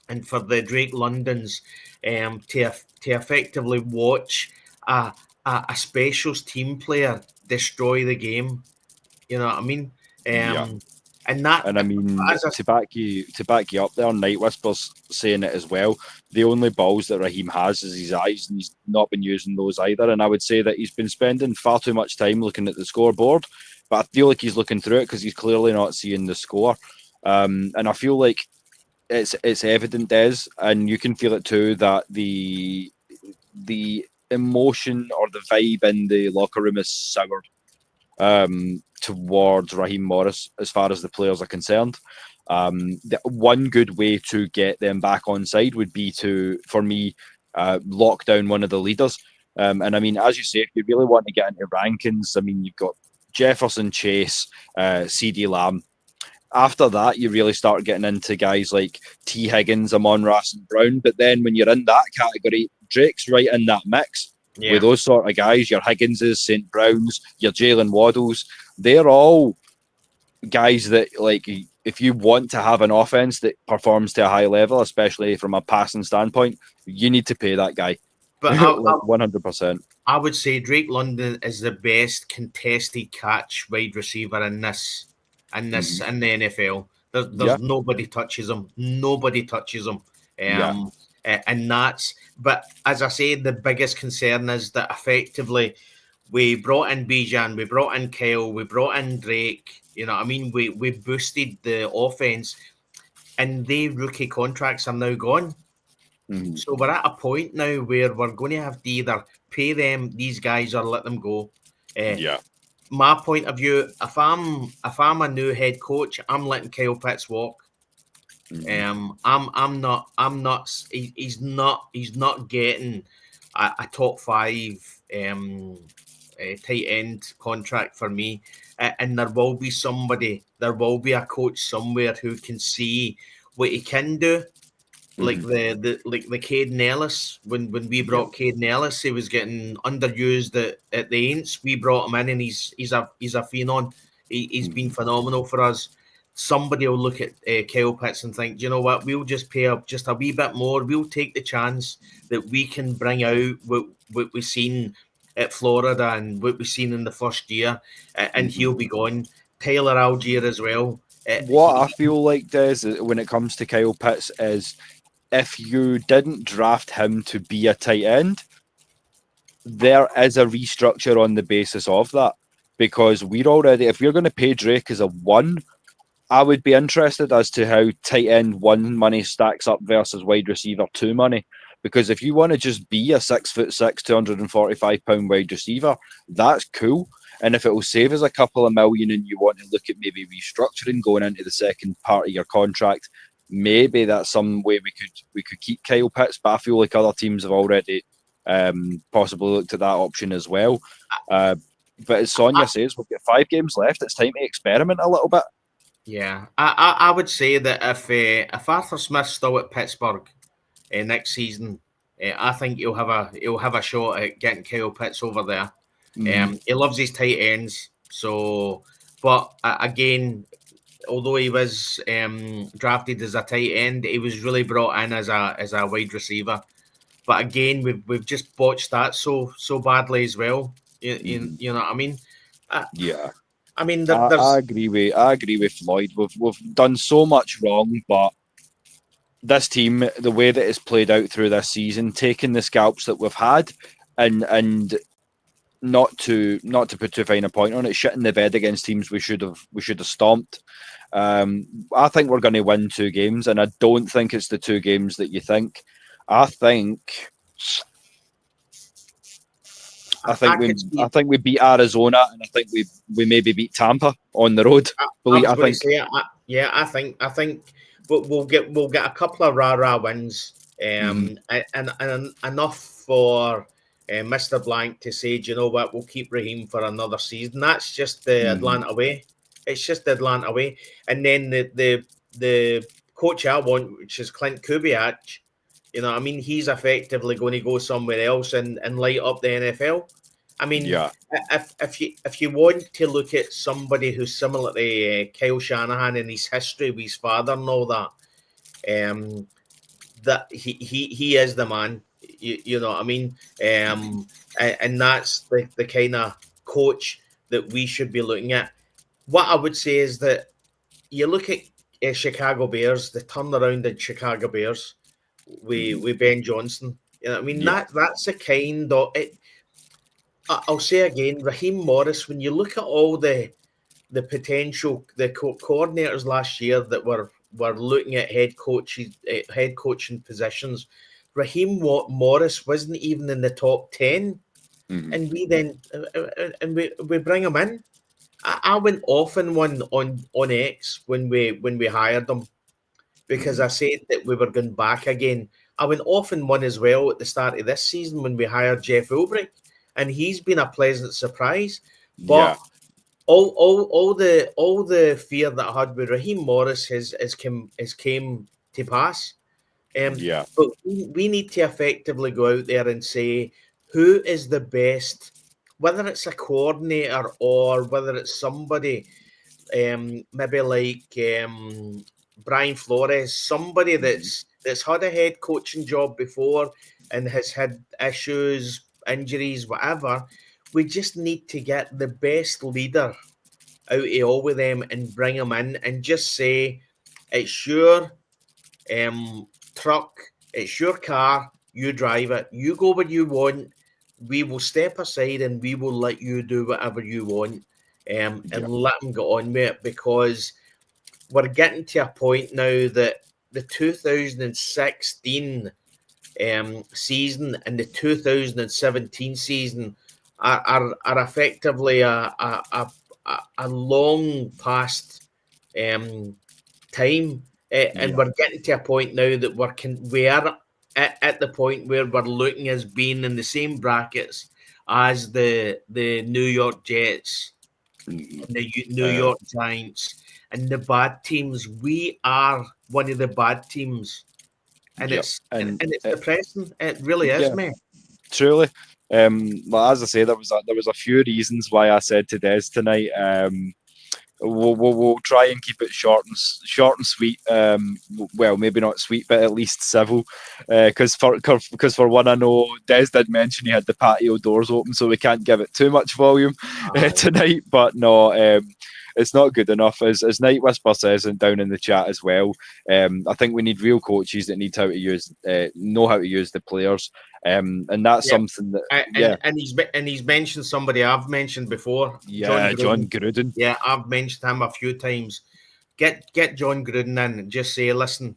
and for the Drake Londons to effectively watch a specials team player destroy the game. You know what I mean? And I mean, to back you up there, Night Whisper's saying it as well. The only balls that Raheem has is his eyes, and he's not been using those either. And I would say that he's been spending far too much time looking at the scoreboard, but I feel like he's looking through it because he's clearly not seeing the score. And I feel like it's evident, Des, and you can feel it too, that the emotion or the vibe in the locker room is soured towards Raheem Morris as far as the players are concerned. The one good way to get them back on side would be for me, lock down one of the leaders. And I mean, as you say, if you really want to get into rankings, I mean, you've got Jefferson, Chase, CD Lamb. After that, you really start getting into guys like T. Higgins, Amon-Ra St. Brown. But then when you're in that category, Drake's right in that mix. Yeah. With those sort of guys, your Higginses, St. Browns, your Jalen Waddles, they're all guys that, like, if you want to have an offense that performs to a high level, especially from a passing standpoint, you need to pay that guy. But 100%. I would say Drake London is the best contested catch wide receiver in the NFL. There's nobody touches him. Nobody touches him. And that's, but as I said, the biggest concern is that effectively we brought in Bijan, we brought in Kyle, we brought in Drake. You know what I mean? We boosted the offense, and the rookie contracts are now gone. So we're at a point now where we're going to have to either pay these guys or let them go. My point of view, if I'm a new head coach, I'm letting Kyle Pitts walk. I'm not. He's not getting a top five tight end contract for me. And there will be somebody, there will be a coach somewhere who can see what he can do. Like the Caden Ellis, when we brought Caden Ellis, he was getting underused at the Aints. We brought him in, and he's a phenom. He's been phenomenal for us. Somebody will look at Kyle Pitts and think, you know what, we'll just pay up just a wee bit more. We'll take the chance that we can bring out what we've seen at Florida and what we've seen in the first year, and he'll be gone. Tyler Algier as well. What I feel like, Des, when it comes to Kyle Pitts is, if you didn't draft him to be a tight end, there is a restructure on the basis of that. Because we're already, if we're going to pay Drake as a 1, I would be interested as to how tight end 1 money stacks up versus wide receiver 2 money. Because if you want to just be a 6'6", 245-pound wide receiver, that's cool. And if it will save us a couple of million and you want to look at maybe restructuring going into the second part of your contract, maybe that's some way we could keep Kyle Pitts. But I feel like other teams have already possibly looked at that option as well. But as Sonia says, we've got 5 games left. It's time to experiment a little bit. Yeah, I would say that if Arthur Smith's still at Pittsburgh next season, I think he'll have a shot at getting Kyle Pitts over there. He loves his tight ends. So, but again, although he was drafted as a tight end, he was really brought in as a wide receiver. But again, we've just botched that so badly as well. You know what I mean? Yeah. I mean, I agree with Floyd. We've done so much wrong, but this team, the way that it's played out through this season, taking the scalps that we've had, and not to put too fine a point on it, shitting the bed against teams we should have stomped. I think we're going to win 2 games, and I don't think it's the 2 games that you think. I think we beat Arizona, and I think we maybe beat Tampa on the road. I think we'll get a couple of rah wins, and enough for Mr. Blank to say, do you know what, we'll keep Raheem for another season. That's just the Atlanta way. It's just the Atlanta way. And then the coach I want, which is Clint Kubiak, you know, I mean, he's effectively going to go somewhere else and light up the NFL. I mean, if you want to look at somebody who's similar to Kyle Shanahan and his history with his father and all that, that he is the man. You know what I mean? And that's the kind of coach that we should be looking at. What I would say is that you look at Chicago Bears, the turnaround in Chicago Bears with Ben Johnson. You know what I mean? That's a kind of it. I'll say again, Raheem Morris, when you look at all the potential, the coordinators last year that were looking at head coaching positions, Raheem Morris wasn't even in the top 10. And we then we bring him in. I went off on one on X when we hired him, because I said that we were going back again. I went off on one as well at the start of this season when we hired Jeff Ulbrich, and he's been a pleasant surprise. But all the fear that I had with Raheem Morris has came to pass. But we need to effectively go out there and say who is the best, whether it's a coordinator or whether it's somebody maybe like Brian Flores, somebody that's had a head coaching job before and has had issues, injuries, whatever. We just need to get the best leader out of all of them and bring them in and just say, it's your truck, it's your car, you drive it, you go where you want, we will step aside and we will let you do whatever you want, and let them get on with it, because we're getting to a point now that the 2016 season and the 2017 season are effectively a long past time, and we're getting to a point now that we are at the point where we're looking as being in the same brackets as the New York Jets, the New York Giants, and the bad teams. We are one of the bad teams, and it's depressing. It really is, man. Truly. Well, as I say, there was a few reasons why I said to Des tonight. We'll try and keep it short and sweet. Well, maybe not sweet, but at least civil. Because for one, I know Des did mention he had the patio doors open, so we can't give it too much volume tonight. But no, it's not good enough. As Night Whisper says, and down in the chat as well. I think we need real coaches that know how to use the players. And that's something that and he's mentioned somebody I've mentioned before. Yeah, John Gruden. Yeah, I've mentioned him a few times. Get John Gruden in and just say, listen,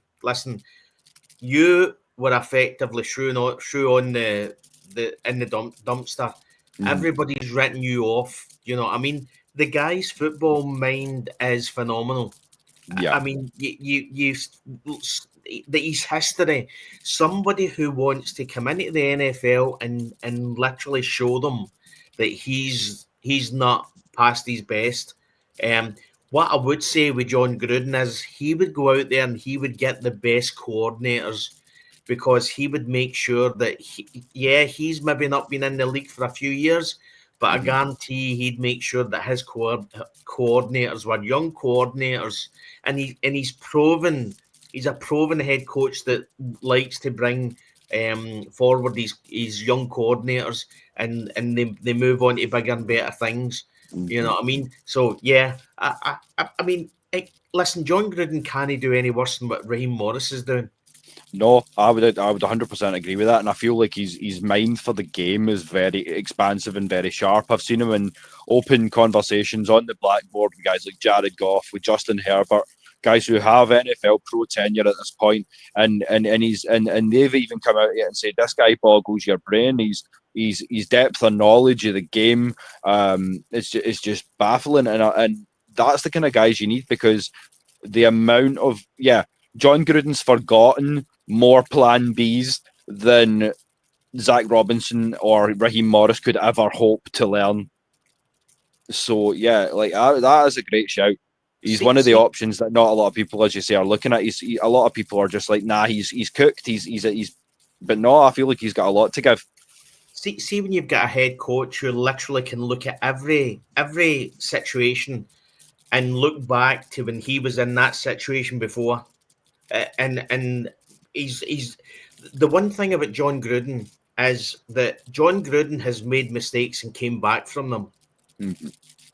you were effectively threw on the dumpster. Everybody's written you off. You know, I mean, the guy's football mind is phenomenal. Yeah, I mean, his history. Somebody who wants to come into the NFL and literally show them that he's not past his best. What I would say with John Gruden is he would go out there and he would get the best coordinators, because he would make sure that he's maybe not been in the league for a few years, but I guarantee he'd make sure that his coordinators were young coordinators, and he's proven. He's a proven head coach that likes to bring forward his young coordinators, and they move on to bigger and better things. You know what I mean? So yeah, I mean, listen, John Gruden can't do any worse than what Raheem Morris is doing. No, I would 100% agree with that, and I feel like his mind for the game is very expansive and very sharp. I've seen him in open conversations on the blackboard with guys like Jared Goff, with Justin Herbert, guys who have NFL pro tenure at this point, and they've even come out here and said this guy boggles your brain. He's depth of knowledge of the game. It's just baffling, and that's the kind of guys you need, because the amount of John Gruden's forgotten more plan Bs than Zach Robinson or Raheem Morris could ever hope to learn. So yeah, like that is a great shout. He's one of the options that not a lot of people, as you say, are looking at. A lot of people are just like, nah, he's cooked. But no, I feel like he's got a lot to give. See, when you've got a head coach who literally can look at every situation and look back to when he was in that situation before, and he's the one thing about John Gruden is that John Gruden has made mistakes and came back from them.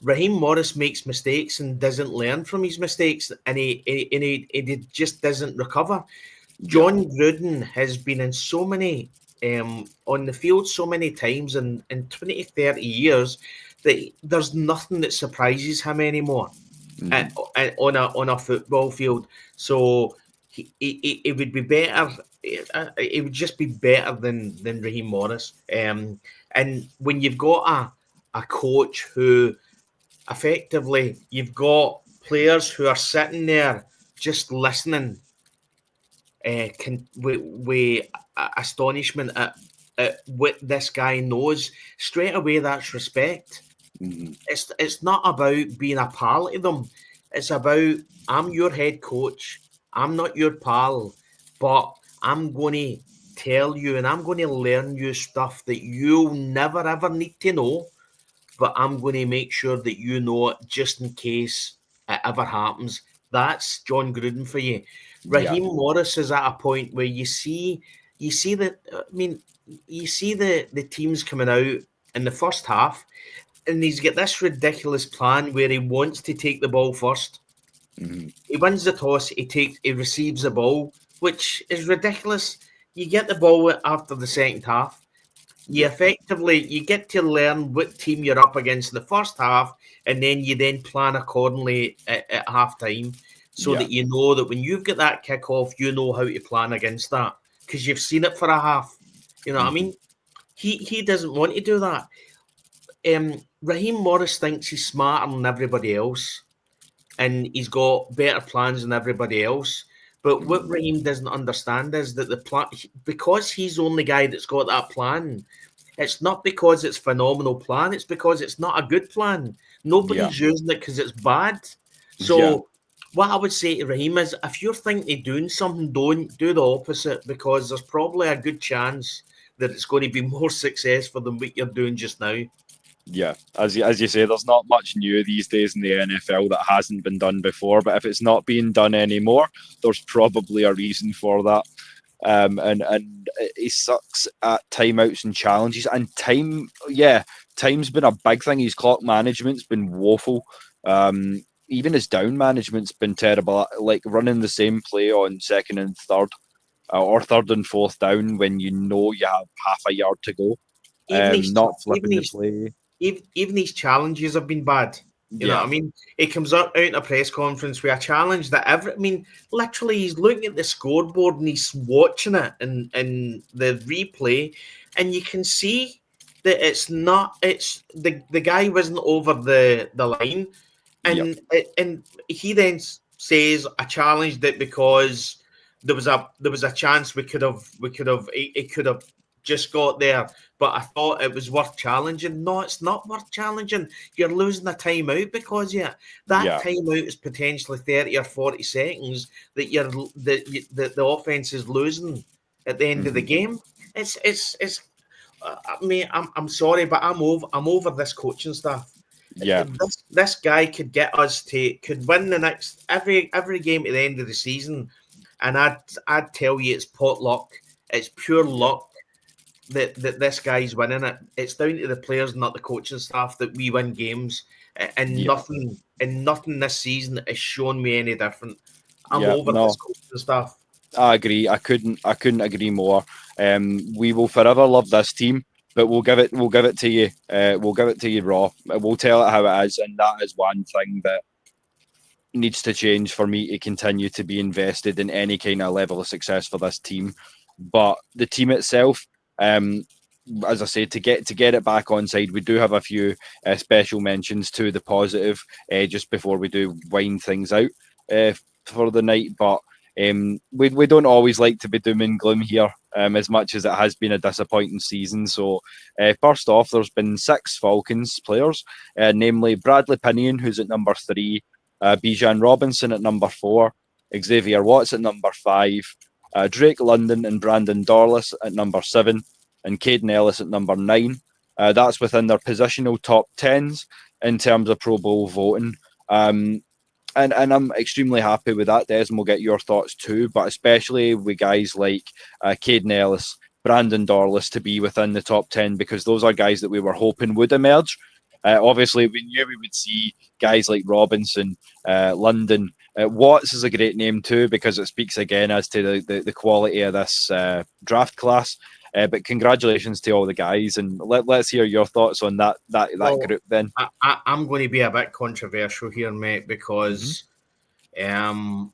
Raheem Morris makes mistakes and doesn't learn from his mistakes, and he just doesn't recover. John Gruden has been in so many on the field so many times in 20, 30 years that there's nothing that surprises him anymore on a football field. So it would be better. It would just be better than Raheem Morris. And when you've got a coach who effectively, you've got players who are sitting there just listening with astonishment at what this guy knows. Straight away, that's respect. It's not about being a pal to them. It's about, I'm your head coach. I'm not your pal, but I'm going to tell you and I'm going to learn you stuff that you'll never ever need to know, but I'm going to make sure that you know it just in case it ever happens. That's John Gruden for you. Raheem Morris is at a point where you see the teams coming out in the first half, and he's got this ridiculous plan where he wants to take the ball first. He wins the toss, he receives the ball, which is ridiculous. You get the ball after the second half. You get to learn what team you're up against in the first half, and then you plan accordingly at halftime, so that you know that when you've got that kickoff, you know how to plan against that because you've seen it for a half. You know what I mean? He doesn't want to do that. Raheem Morris thinks he's smarter than everybody else, and he's got better plans than everybody else. But what Raheem doesn't understand is that the plan, because he's the only guy that's got that plan, it's not because it's a phenomenal plan, it's because it's not a good plan. Nobody's using it because it's bad. So what I would say to Raheem is, if you're thinking of doing something, don't do the opposite, because there's probably a good chance that it's going to be more successful than what you're doing just now. Yeah, as you say, there's not much new these days in the NFL that hasn't been done before. But if it's not being done anymore, there's probably a reason for that. And he sucks at timeouts and challenges. And time's been a big thing. His clock management's been woeful. Even his down management's been terrible. Like running the same play on second and third, or third and fourth down when you know you have half a yard to go. Not flipping the play. Even these challenges have been bad. You know what I mean? He comes out in a press conference with a challenge that literally he's looking at the scoreboard and he's watching it and the replay, and you can see that it's the guy wasn't over the line, and he then says a challenge that because there was a chance he could have just got there, but I thought it was worth challenging. No, it's not worth challenging. You're losing a timeout because that timeout is potentially 30 or 40 seconds that the offense is losing at the end of the game. I'm sorry, but I'm over this coaching staff. Yeah, this guy could get us could win the next every game at the end of the season, and I'd tell you it's pot luck. It's pure luck that this guy's winning it. It's down to the players, not the coaching staff, that we win games. And nothing this season has shown me any different. I'm over this coaching staff. I agree. I couldn't agree more. We will forever love this team, but we'll give it to you. We'll give it to you raw. We'll tell it how it is, and that is one thing that needs to change for me to continue to be invested in any kind of level of success for this team. But the team itself, as I say, to get it back on side, we do have a few special mentions to the positive just before we do wind things out for the night. But we don't always like to be doom and gloom here, as much as it has been a disappointing season. So first off, there's been 6 Falcons players, namely Bradley Pinion, who's at number 3, Bijan Robinson at number 4, Xavier Watts at number 5, Drake London and Brandon Dorlus at number 7, and Caden Ellis at number 9. That's within their positional top 10s in terms of Pro Bowl voting. And I'm extremely happy with that. Des, we'll get your thoughts too, but especially with guys like Caden Ellis, Brandon Dorlus to be within the top 10, because those are guys that we were hoping would emerge. Obviously, we knew we would see guys like Robinson, London. Watts is a great name too, because it speaks again as to the quality of this draft class. But congratulations to all the guys, and let's hear your thoughts on that group then. I'm going to be a bit controversial here, mate, because the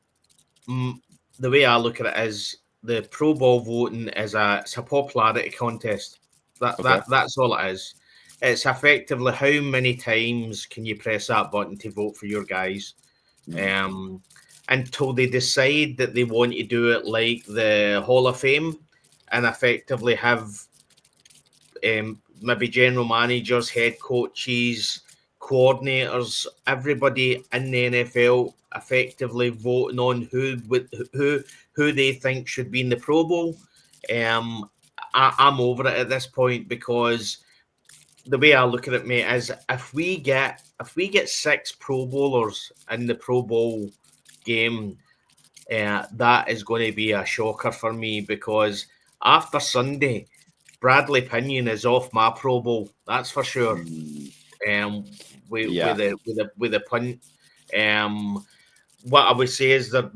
way I look at it is the Pro Bowl voting is it's a popularity contest. That's all it is. It's effectively how many times can you press that button to vote for your guys, until they decide that they want to do it like the Hall of Fame and effectively have maybe general managers, head coaches, coordinators, everybody in the NFL effectively voting on who they think should be in the Pro Bowl. I'm over it at this point, because the way I look at it, mate, is if we get 6 Pro Bowlers in the Pro Bowl game, that is going to be a shocker for me, because after Sunday, Bradley Pinion is off my Pro Bowl. That's for sure. With the punt. What I would say is that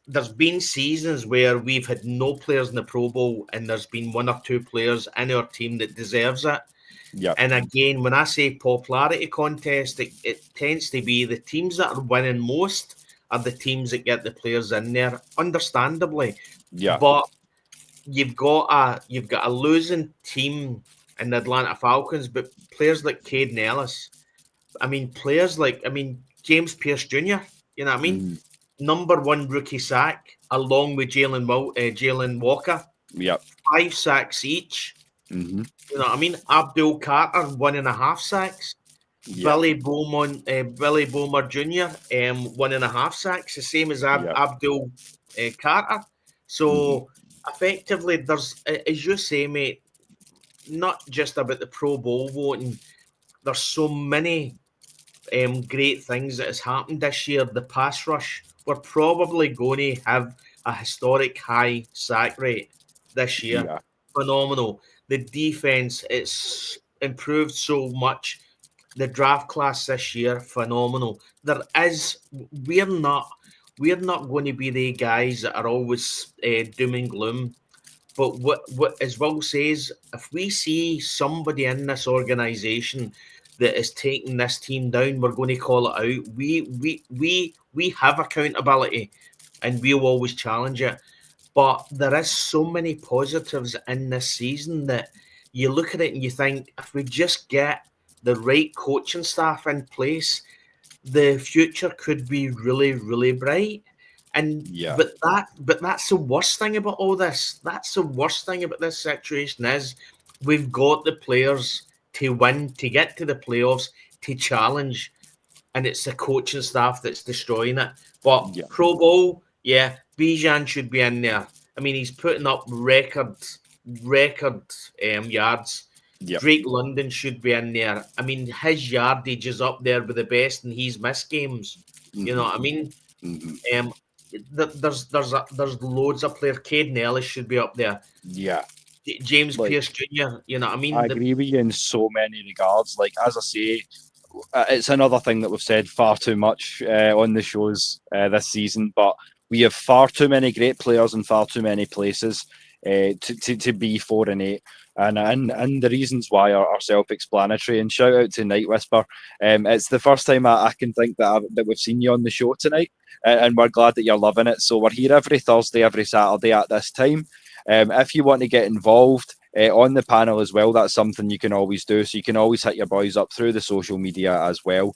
there's been seasons where we've had no players in the Pro Bowl, and there's been 1 or 2 players in our team that deserves it. Yeah. And again, when I say popularity contest, it tends to be the teams that are winning most are the teams that get the players in there, understandably. Yeah. But you've got a losing team in the Atlanta Falcons, but players like Caden Ellis, players like James Pierce Jr., you know what I mean? number one rookie sack, along with Jalen Walker. Yep. 5 sacks each. Mm-hmm. You know what I mean? Abdul Carter, 1.5 sacks. Yep. Billy Bowmer Jr., 1.5 sacks, the same as Abdul Carter. So effectively, there's, as you say, mate, not just about the Pro Bowl voting. There's so many great things that has happened this year. The pass rush, we're probably going to have a historic high sack rate this year. Yeah. Phenomenal. The defense, it's improved so much. The draft class this year, phenomenal. We're not going to be the guys that are always doom and gloom. But what as Will says, if we see somebody in this organization that is taking this team down, we're going to call it out. We have accountability, and we'll always challenge it. But there is so many positives in this season that you look at it and you think, if we just get the right coaching staff in place, the future could be really, really bright. And but that's the worst thing about all this. That's the worst thing about this situation is we've got the players to win, to get to the playoffs, to challenge, and it's the coaching staff that's destroying it. But Pro Bowl, Bijan should be in there. I mean, he's putting up record yards. Yep. Drake London should be in there. I mean, his yardage is up there with the best, and he's missed games. You know what I mean? There's loads of players. Caden Ellis should be up there. Yeah. James Pierce Jr. You know what I mean? I agree with you in so many regards. Like, as I say, it's another thing that we've said far too much on the shows this season, but we have far too many great players in far too many places to be 4-8. And the reasons why are self-explanatory. And shout out to Night Whisper. It's the first time I can think that we've seen you on the show tonight, and we're glad that you're loving it. So we're here every Thursday, every Saturday at this time. If you want to get involved on the panel as well, that's something you can always do. So you can always hit your boys up through the social media as well,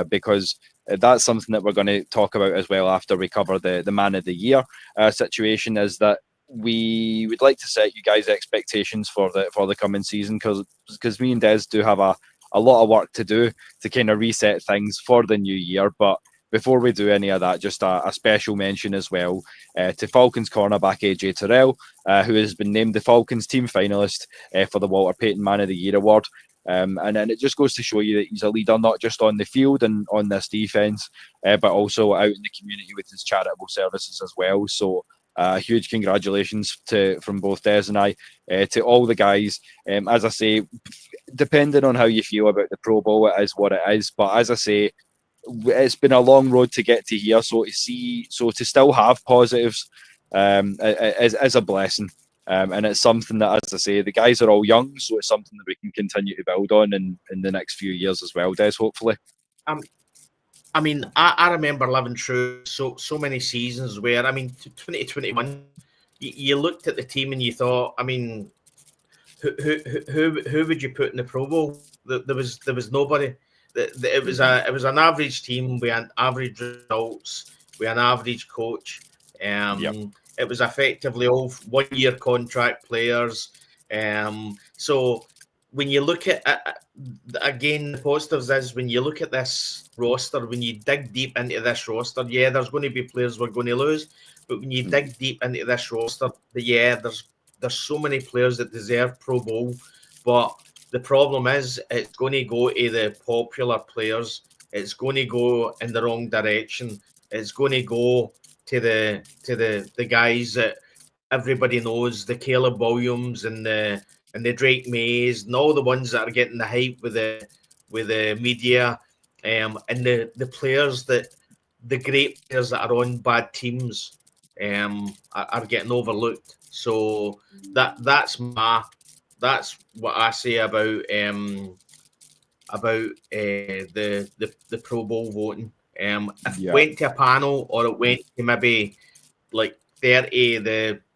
because that's something that we're going to talk about as well after we cover the Man of the Year situation, is that we would like to set you guys expectations for the coming season, because me and Des do have a lot of work to do to kind of reset things for the new year. But before we do any of that, just a special mention as well to Falcons cornerback AJ Terrell, who has been named the Falcons team finalist for the Walter Payton Man of the Year award. And then it just goes to show you that he's a leader, not just on the field and on this defense, but also out in the community with his charitable services as well. So huge congratulations from both Des and I to all the guys. As I say, depending on how you feel about the Pro Bowl, it is what it is. But as I say, it's been a long road to get to here. So to still have positives is a blessing. And it's something that, as I say, the guys are all young, so it's something that we can continue to build on in the next few years as well, Des, hopefully. I mean, I remember living through so many seasons where, I mean, 2021, you looked at the team and you thought, I mean, who would you put in the Pro Bowl? There was nobody. It was an average team. We had average results. We had an average coach. It was effectively all 1-year contract players. So when you look at again, the positives is when you look at this roster, when you dig deep into this roster, there's going to be players we're going to lose, but when you dig deep into this roster, there's so many players that deserve Pro Bowl, but the problem is it's going to go to the popular players. It's going to go in the wrong direction. It's going to go to the guys that everybody knows, the Caleb Williams and the Drake Mays and all the ones that are getting the hype with the media, and the players the great players that are on bad teams are getting overlooked. So that's what I say about the Pro Bowl voting. If it went to a panel or it went to maybe like 30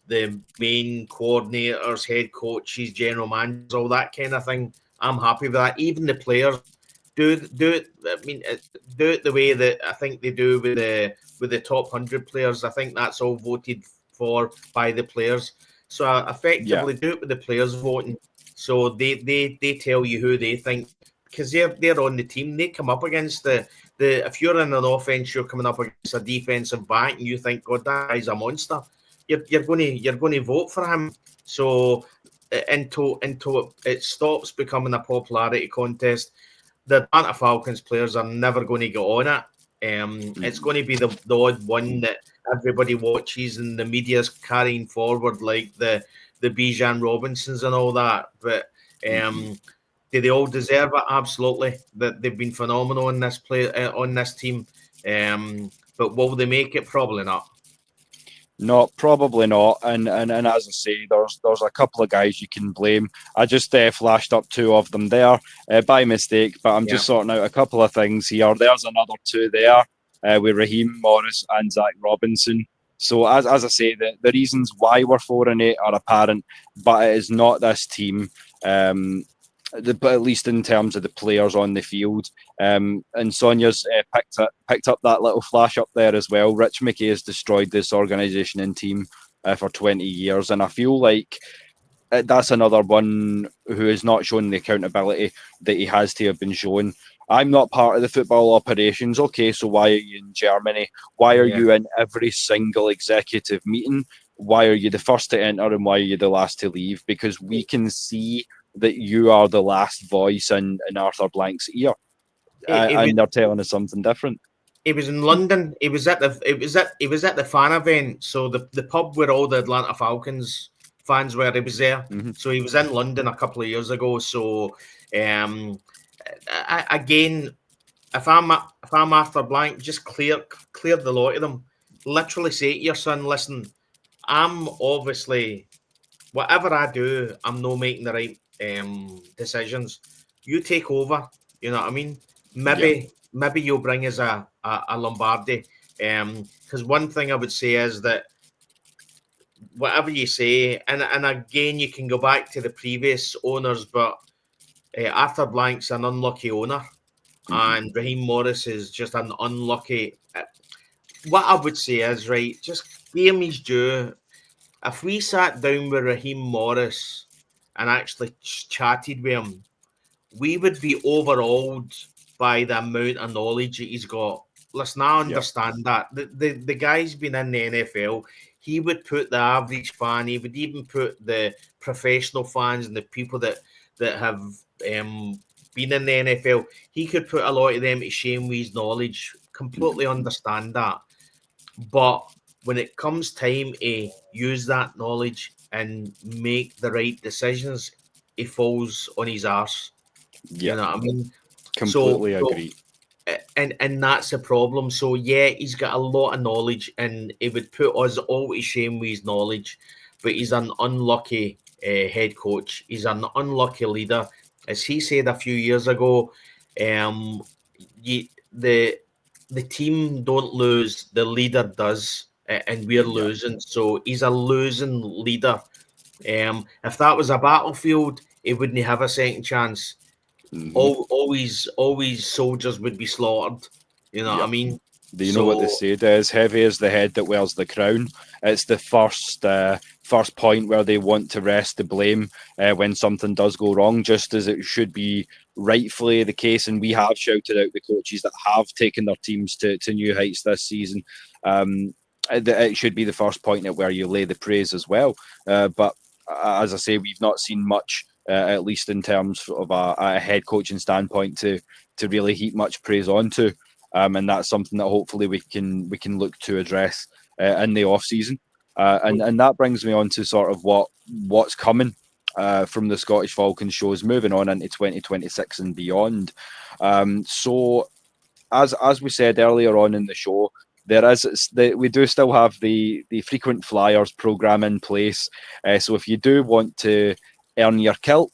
the main coordinators, head coaches, general managers, all that kind of thing, I'm happy with that. Even the players, do it. I mean, do it the way that I think they do with the top 100 players. I think that's all voted for by the players. So effectively, do it with the players voting. So they tell you who they think, because they're on the team. They come up against the if you're in an offense, you're coming up against a defensive back, and you think, God, that guy's a monster. You're going to vote for him. So until it stops becoming a popularity contest, the Atlanta Falcons players are never going to get on it. It's going to be the odd one that everybody watches and the media's carrying forward, like the Bijan Robinsons and all that. But do they all deserve it? Absolutely. That they've been phenomenal on this on this team. But will they make it? Probably not. No, probably not. And as I say, there's a couple of guys you can blame. I just flashed up two of them there by mistake, but I'm just sorting out a couple of things here. There's another two there with Raheem Morris and Zach Robinson. So as I say, the reasons why we're 4-8 are apparent, but it is not this team. But at least in terms of the players on the field. And Sonia's picked up that little flash up there as well. Rich McKay has destroyed this organisation and team for 20 years. And I feel like that's another one who has not shown the accountability that he has to have been shown. I'm not part of the football operations. Okay, so why are you in Germany? Why are you in every single executive meeting? Why are you the first to enter and why are you the last to leave? Because we can see that you are the last voice in Arthur Blank's ear, and they're telling us something different. He was in London. He was at the fan event. So the pub where all the Atlanta Falcons fans were. He was there. Mm-hmm. So he was in London a couple of years ago. So again, if I'm Arthur Blank, just clear the lot of them. Literally say to your son, listen, I'm obviously, whatever I do, I'm not making the right decisions. You take over. You know what I mean? Maybe you'll bring us a Lombardi. Because one thing I would say is that whatever you say, and again, you can go back to the previous owners, but Arthur Blank's an unlucky owner, and Raheem Morris is just an unlucky. What I would say is, right, just give him his due. If we sat down with Raheem Morris and actually chatted with him, we would be overawed by the amount of knowledge that he's got. Listen, I understand that. The guy's been in the NFL. He would put the average fan, he would even put the professional fans and the people that have been in the NFL, he could put a lot of them to shame with his knowledge. Completely understand that. But when it comes time to use that knowledge and make the right decisions, he falls on his arse. Yeah. You know what I mean? Completely agree. And that's the problem. So, yeah, he's got a lot of knowledge and it would put us all to shame with his knowledge. But he's an unlucky head coach. He's an unlucky leader. As he said a few years ago, the team don't lose, the leader does, and we're losing. So he's a losing leader. If that was a battlefield, he wouldn't have a second chance. Always soldiers would be slaughtered. You know what I mean? Do you know what they say? As heavy as the head that wears the crown. It's the first point where they want to rest the blame when something does go wrong, just as it should be rightfully the case. And we have shouted out the coaches that have taken their teams to new heights this season. It should be the first point at where you lay the praise as well. But as I say, we've not seen much, at least in terms of a head coaching standpoint, to really heap much praise onto. And that's something that hopefully we can look to address in the off season. And that brings me on to sort of what's coming from the Scottish Falcons shows moving on into 2026 and beyond. So as we said earlier on in the show, we do still have the frequent Fliers program in place. So if you do want to earn your kilt,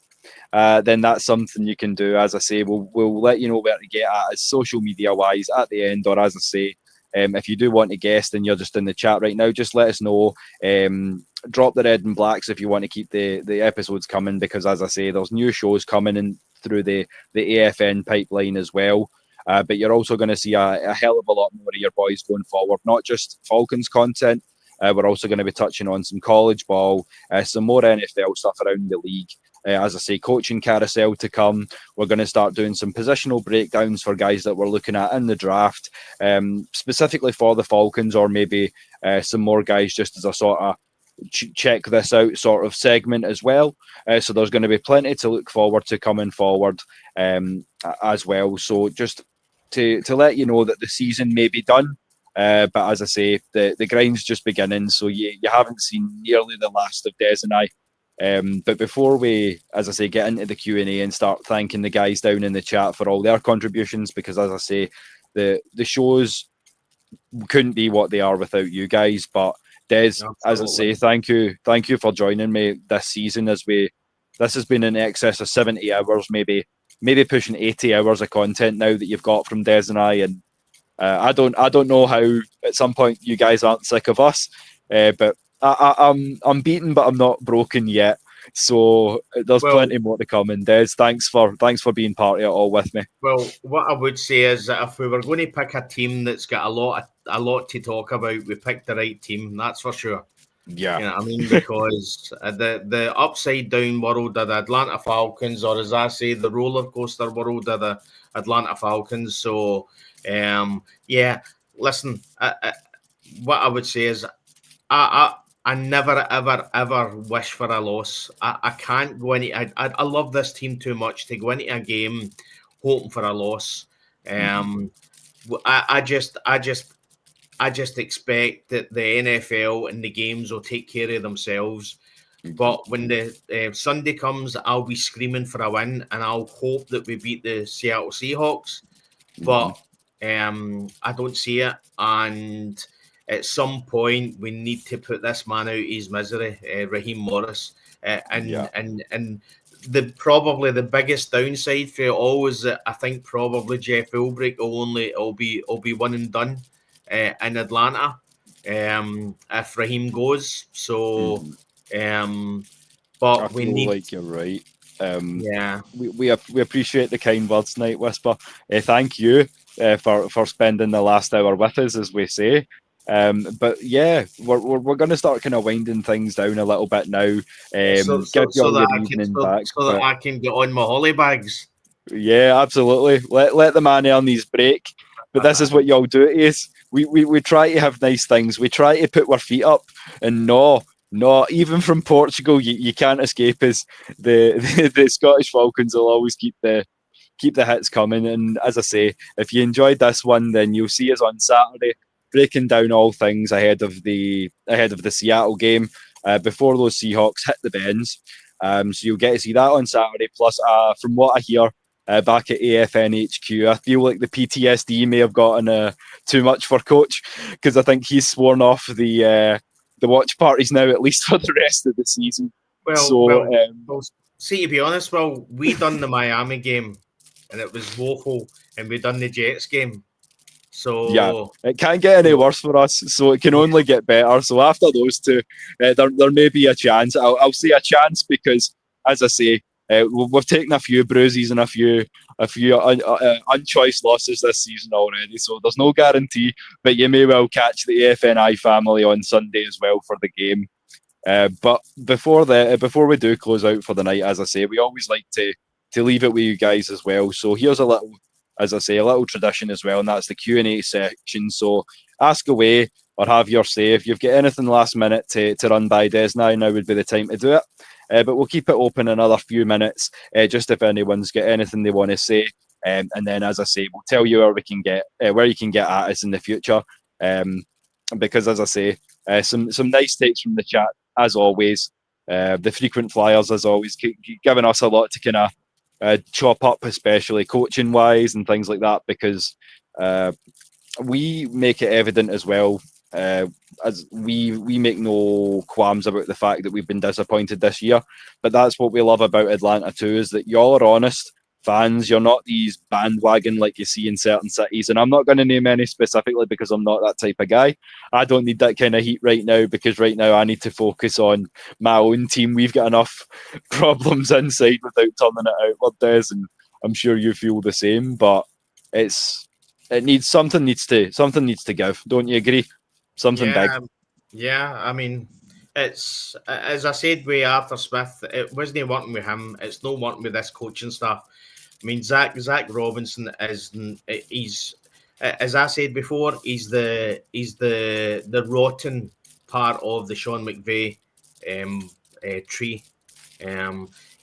then that's something you can do. As I say, we'll let you know where to get at as social media wise at the end, or as I say, if you do want to guest and you're just in the chat right now, just let us know. Drop the red and blacks if you want to keep the episodes coming, because as I say, there's new shows coming, and through the AFN pipeline as well. But you're also going to see a hell of a lot more of your boys going forward, not just Falcons content. We're also going to be touching on some college ball, some more NFL stuff around the league. As I say, coaching carousel to come. We're going to start doing some positional breakdowns for guys that we're looking at in the draft, specifically for the Falcons, or maybe some more guys just as a sort of check this out sort of segment as well. So there's going to be plenty to look forward to coming forward as well. So just to let you know that the season may be done. But as I say, the grind's just beginning, so you haven't seen nearly the last of Des and I. But before we, as I say, get into the Q&A and start thanking the guys down in the chat for all their contributions, because as I say, the shows couldn't be what they are without you guys. But Des, absolutely, as I say, thank you for joining me this season. This has been in excess of 70 hours, maybe pushing 80 hours of content now that you've got from Des and I, and I don't know how at some point you guys aren't sick of us, but I'm beaten, but I'm not broken yet. So there's plenty more to come. And Des, thanks for being part of it all with me. Well, what I would say is that if we were going to pick a team that's got a lot to talk about, we picked the right team. That's for sure. Yeah, you know what I mean, because the upside down world of the Atlanta Falcons, or as I say, the roller coaster world of the Atlanta Falcons. So, yeah, listen, what I would say is, I never, ever, ever wish for a loss. I can't go into. I love this team too much to go into a game hoping for a loss. I just expect that the NFL and the games will take care of themselves. But when the Sunday comes, I'll be screaming for a win, and I'll hope that we beat the Seattle Seahawks. But I don't see it, and at some point we need to put this man out of his misery, Raheem Morris, and probably the biggest downside for it all is that I think probably Jeff Ulbrich will be one and done in Atlanta if Raheem goes. So, but I feel like you're right. We appreciate the kind words, Night Whisper. Thank you for spending the last hour with us, as we say. But yeah, we're going to start kind of winding things down a little bit now. So that I can get on my holly bags. Yeah, absolutely. Let the man earn his break. But this is what y'all do to us. We try to have nice things. We try to put our feet up, and no, even from Portugal, you can't escape us. The Scottish Falcons will always keep the hits coming. And as I say, if you enjoyed this one, then you'll see us on Saturday breaking down all things ahead of the Seattle game before those Seahawks hit the bends. So you'll get to see that on Saturday. Plus, from what I hear, back at AFN HQ, I feel like the PTSD may have gotten too much for Coach, because I think he's sworn off the watch parties now, at least for the rest of the season. See, to be honest, we done the Miami game and it was woeful, and we done the Jets game. So yeah, it can't get any worse for us. So it can only get better. So after those two, there may be a chance. I'll say a chance because, as I say, we've taken a few bruises and a few unchoiced losses this season already. So there's no guarantee, but you may well catch the AFNI family on Sunday as well for the game. But before we do close out for the night, as I say, we always like to leave it with you guys as well. So here's a little tradition as well, and that's the Q&A section. So ask away or have your say. If you've got anything last minute to run by Des, now would be the time to do it. But we'll keep it open another few minutes, just if anyone's got anything they want to say. And then, as I say, we'll tell you where you can get at us in the future. Because, as I say, some nice takes from the chat, as always. The frequent flyers, as always, giving us a lot to kind of chop up, especially coaching wise and things like that, because we make it evident as well, as we make no qualms about the fact that we've been disappointed this year. But that's what we love about Atlanta too, is that y'all are honest fans. You're not these bandwagon like you see in certain cities, and I'm not going to name any specifically because I'm not that type of guy. I don't need that kind of heat right now, because right now I need to focus on my own team. We've got enough problems inside without turning it outward, Des, and I'm sure you feel the same, but something needs to give. Don't you agree? Something big. Yeah. I mean, it's as I said with Arthur Smith, it wasn't working with him. It's not working with this coaching staff. I mean, Zach Robinson he's as I said before, he's the rotten part of the Sean McVay tree.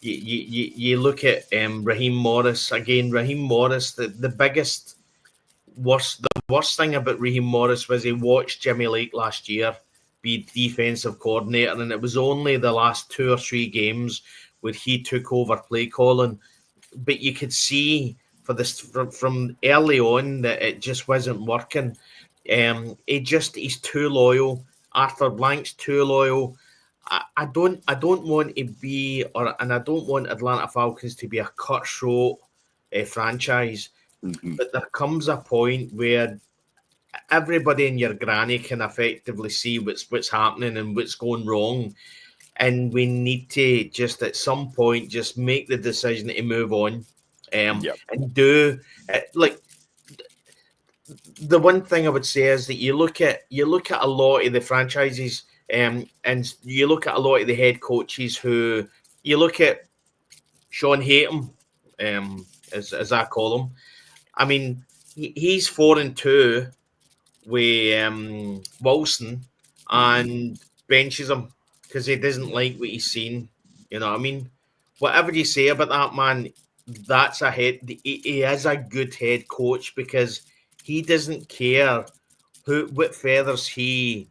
You look at Raheem Morris again. Raheem Morris, the worst thing about Raheem Morris was he watched Jimmy Lake last year be defensive coordinator, and it was only the last 2 or 3 games where he took over play calling. But you could see from early on that it just wasn't working. He's too loyal. Arthur Blank's too loyal. I don't want to be, and I don't want Atlanta Falcons to be a cutthroat franchise. Mm-hmm. But there comes a point where everybody and your granny can effectively see what's happening and what's going wrong, and we need to just at some point just make the decision to move on, and do like the one thing I would say is that you look at a lot of the franchises, and you look at a lot of the head coaches who you look at Sean Haytham, as I call him. I mean, he's 4-2 with Wilson and benches him because he doesn't like what he's seen. You know what I mean? Whatever you say about that man, that's a head. He is a good head coach because he doesn't care what feathers he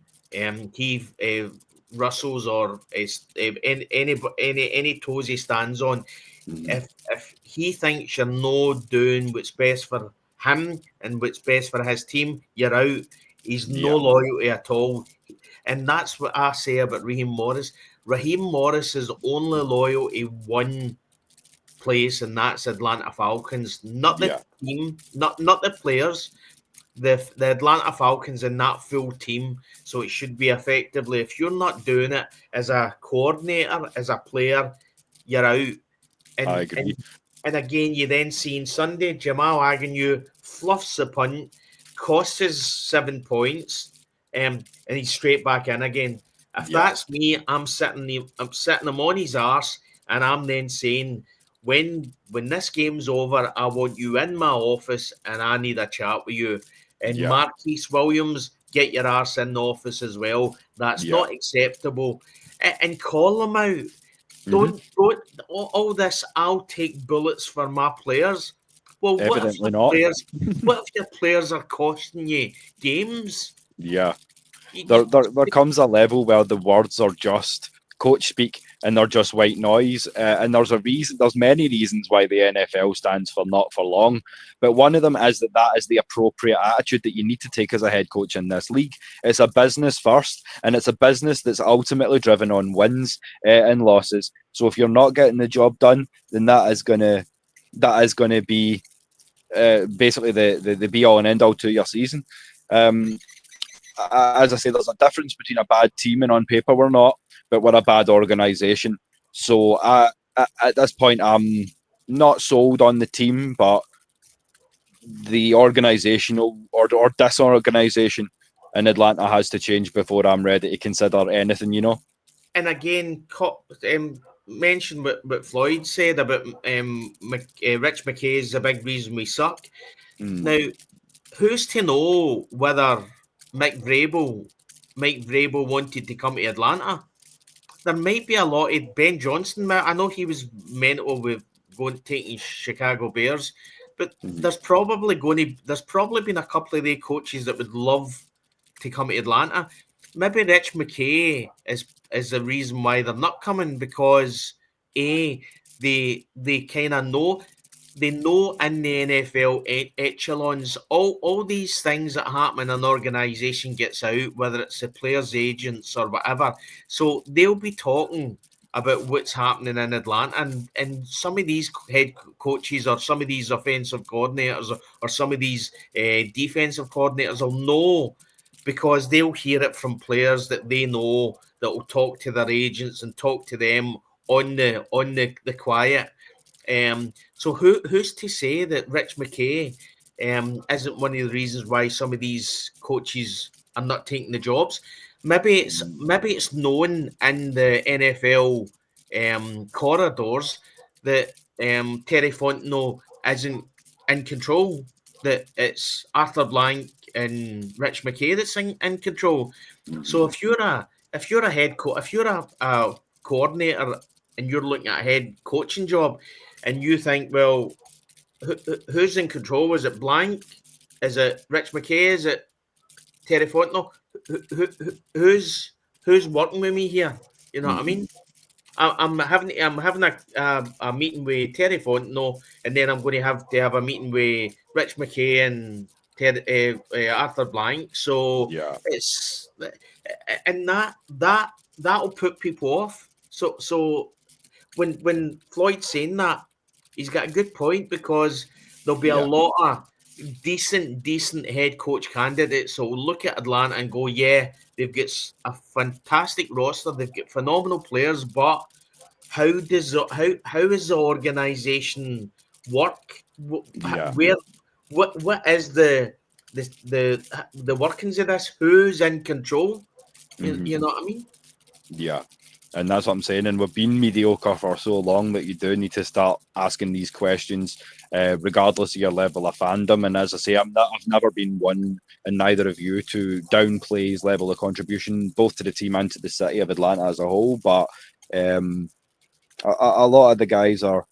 rustles or any toes he stands on. If he thinks you're not doing what's best for him and what's best for his team, you're out. He's no loyalty at all. And that's what I say about Raheem Morris. Raheem Morris is only loyal to one place, and that's Atlanta Falcons. Not the team, not the players. The Atlanta Falcons and that full team. So it should be effectively, if you're not doing it as a coordinator, as a player, you're out. And, I agree. And again, you then see on Sunday, Jamal Agnew fluffs the punt, costs us 7 points, and he's straight back in again. If that's me, I'm sitting him on his arse, and I'm then saying, when this game's over, I want you in my office, and I need a chat with you. And Marquise Williams, get your arse in the office as well. That's not acceptable. And call them out. Don't all this. I'll take bullets for my players. Well, evidently not. What if your players are costing you games? Yeah, there comes a level where the words are just coach speak and they're just white noise. And there's a reason. There's many reasons why the NFL stands for not for long, but one of them is that is the appropriate attitude that you need to take as a head coach in this league. It's a business first, and it's a business that's ultimately driven on wins and losses. So if you're not getting the job done, then that is gonna be basically the be all and end all to your season. As I say, there's a difference between a bad team and on paper we're not, but we're a bad organisation. So at this point, I'm not sold on the team, but the organisational or disorganisation in Atlanta has to change before I'm ready to consider anything, you know. And again, mention what Floyd said about Rich McKay is a big reason we suck. Now, who's to know whether Mike Vrabel wanted to come to Atlanta? There might be a lot of Ben Johnson. I know he was mental with taking Chicago Bears, but there's probably been a couple of the coaches that would love to come to Atlanta. Maybe Rich McKay is the reason why they're not coming, because they kind of know. They know in the NFL echelons, all these things that happen in an organisation gets out, whether it's the players' agents or whatever. So they'll be talking about what's happening in Atlanta. And some of these head coaches or some of these offensive coordinators or some of these defensive coordinators will know, because they'll hear it from players that they know that will talk to their agents and talk to them on the quiet. So who's to say that Rich McKay isn't one of the reasons why some of these coaches are not taking the jobs? Maybe it's known in the NFL corridors that Terry Fontenot isn't in control, that it's Arthur Blank and Rich McKay that's in control. So if you're a head coach, if you're a coordinator and you're looking at a head coaching job, and you think, well, who's in control? Is it Blank? Is it Rich McKay? Is it Terry Fontenot? Who's working with me here? You know what I mean? I'm having a meeting with Terry Fontenot, and then I'm going to have a meeting with Rich McKay and Arthur Blank. So it's and that'll put people off. So when Floyd's saying that, he's got a good point, because there'll be a lot of decent head coach candidates. So we'll look at Atlanta and go, yeah, they've got a fantastic roster, they've got phenomenal players, but how is the organization work? What is the workings of this? Who's in control? You know what I mean? Yeah. And that's what I'm saying. And we've been mediocre for so long that you do need to start asking these questions, regardless of your level of fandom. And as I say, I've never been one, and neither of you, to downplay his level of contribution, both to the team and to the city of Atlanta as a whole. But a lot of the guys are,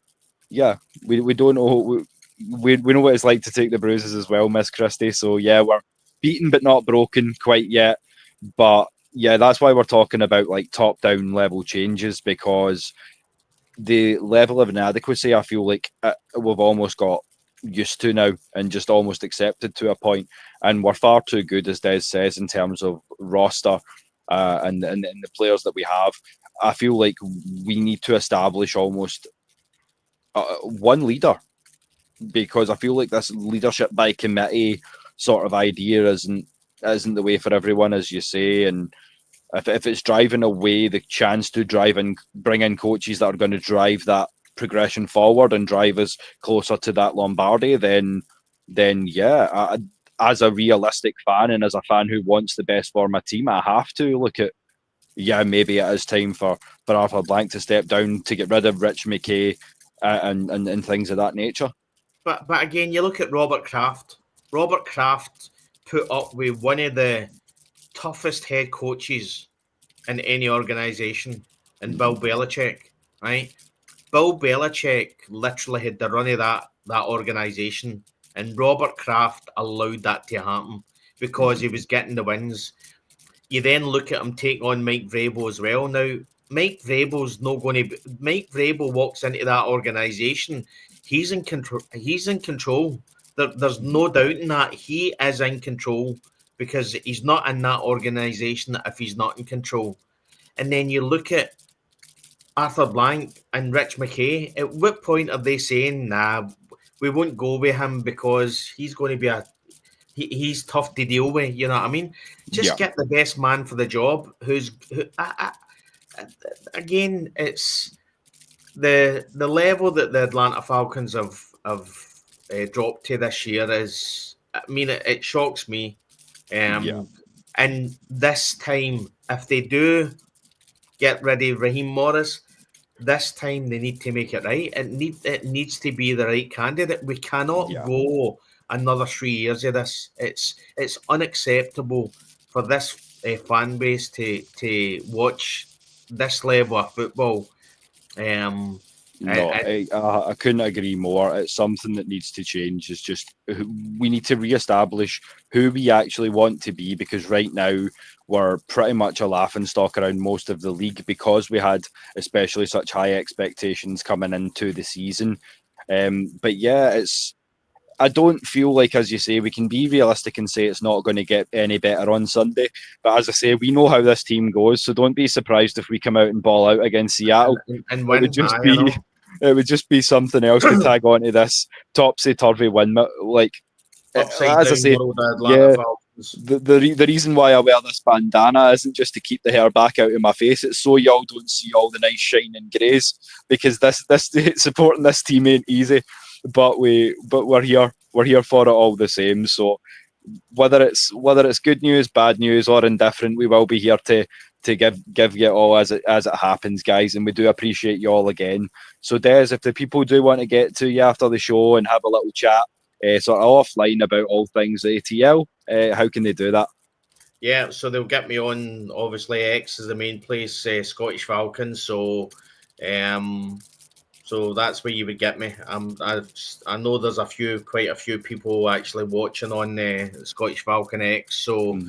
we don't know. We know what it's like to take the bruises as well, Miss Christie. So, yeah, we're beaten but not broken quite yet. But yeah, that's why we're talking about like top-down level changes, because the level of inadequacy, I feel like we've almost got used to now and just almost accepted to a point. And we're far too good, as Des says, in terms of roster and the players that we have. I feel like we need to establish almost one leader, because I feel like this leadership by committee sort of idea isn't the way for everyone, as you say. And if it's driving away the chance to bring in coaches that are going to drive that progression forward and drive us closer to that Lombardi, then yeah, as a realistic fan and as a fan who wants the best for my team, I have to look at, maybe it is time for Arthur Blank to step down, to get rid of Rich McKay and things of that nature. But again, you look at Robert Kraft. Robert Kraft put up with one of the toughest head coaches in any organization, and Bill Belichick, right? Bill Belichick literally had the run of that organization, and Robert Kraft allowed that to happen because he was getting the wins. You then look at him take on Mike Vrabel as well. Now, Mike Vrabel's not going to. Mike Vrabel walks into that organization. He's in control. He's in control. There's no doubt in that. He is in control, because he's not in that organization if he's not in control. And then you look at Arthur Blank and Rich McKay. At what point are they saying, nah, we won't go with him because he's going to be he's tough to deal with? You know what I mean? Just get the best man for the job. Again, it's the level that the Atlanta Falcons have dropped to this year is, I mean, it shocks me. And this time, if they do get rid of Raheem Morris, this time they need to make it right. It needs to be the right candidate. We cannot go another 3 years of this. It's unacceptable for this fan base to watch this level of football. I couldn't agree more. It's something that needs to change. It's just, we need to reestablish who we actually want to be, because right now we're pretty much a laughingstock around most of the league, because we had especially such high expectations coming into the season. But yeah, I don't feel like, as you say, we can be realistic and say it's not going to get any better on Sunday. But as I say, we know how this team goes, so don't be surprised if we come out and ball out against Seattle. And win. It would just be something else to tag on to this topsy-turvy win. Like, Upside as I say, the reason why I wear this bandana isn't just to keep the hair back out of my face. It's so y'all don't see all the nice shining greys, because this supporting this team ain't easy. But we're here for it all the same. So whether it's good news, bad news, or indifferent, we will be here to give you all as it happens, guys. And we do appreciate you all again. So Des, if the people do want to get to you after the show and have a little chat, sort of offline about all things ATL, how can they do that? Yeah, so they'll get me on. Obviously, X is the main place, Scottish Falcons. So, so that's where you would get me. I know there's quite a few people actually watching on Scottish Falcon X. So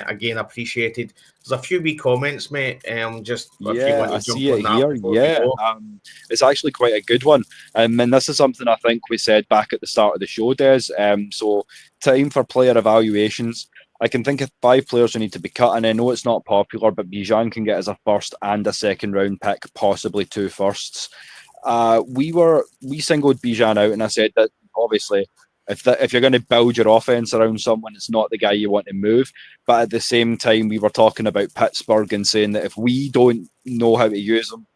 again, appreciated. There's a few wee comments, mate. Just if you want to jump on that here. It's actually quite a good one. And this is something I think we said back at the start of the show, Des. So time for player evaluations. I can think of 5 players who need to be cut, and I know it's not popular, but Bijan can get as a first and a second round pick, possibly 2 firsts. We singled Bijan out, and I said that obviously if you're going to build your offense around someone, it's not the guy you want to move. But at the same time, we were talking about Pittsburgh and saying that if we don't know how to use them,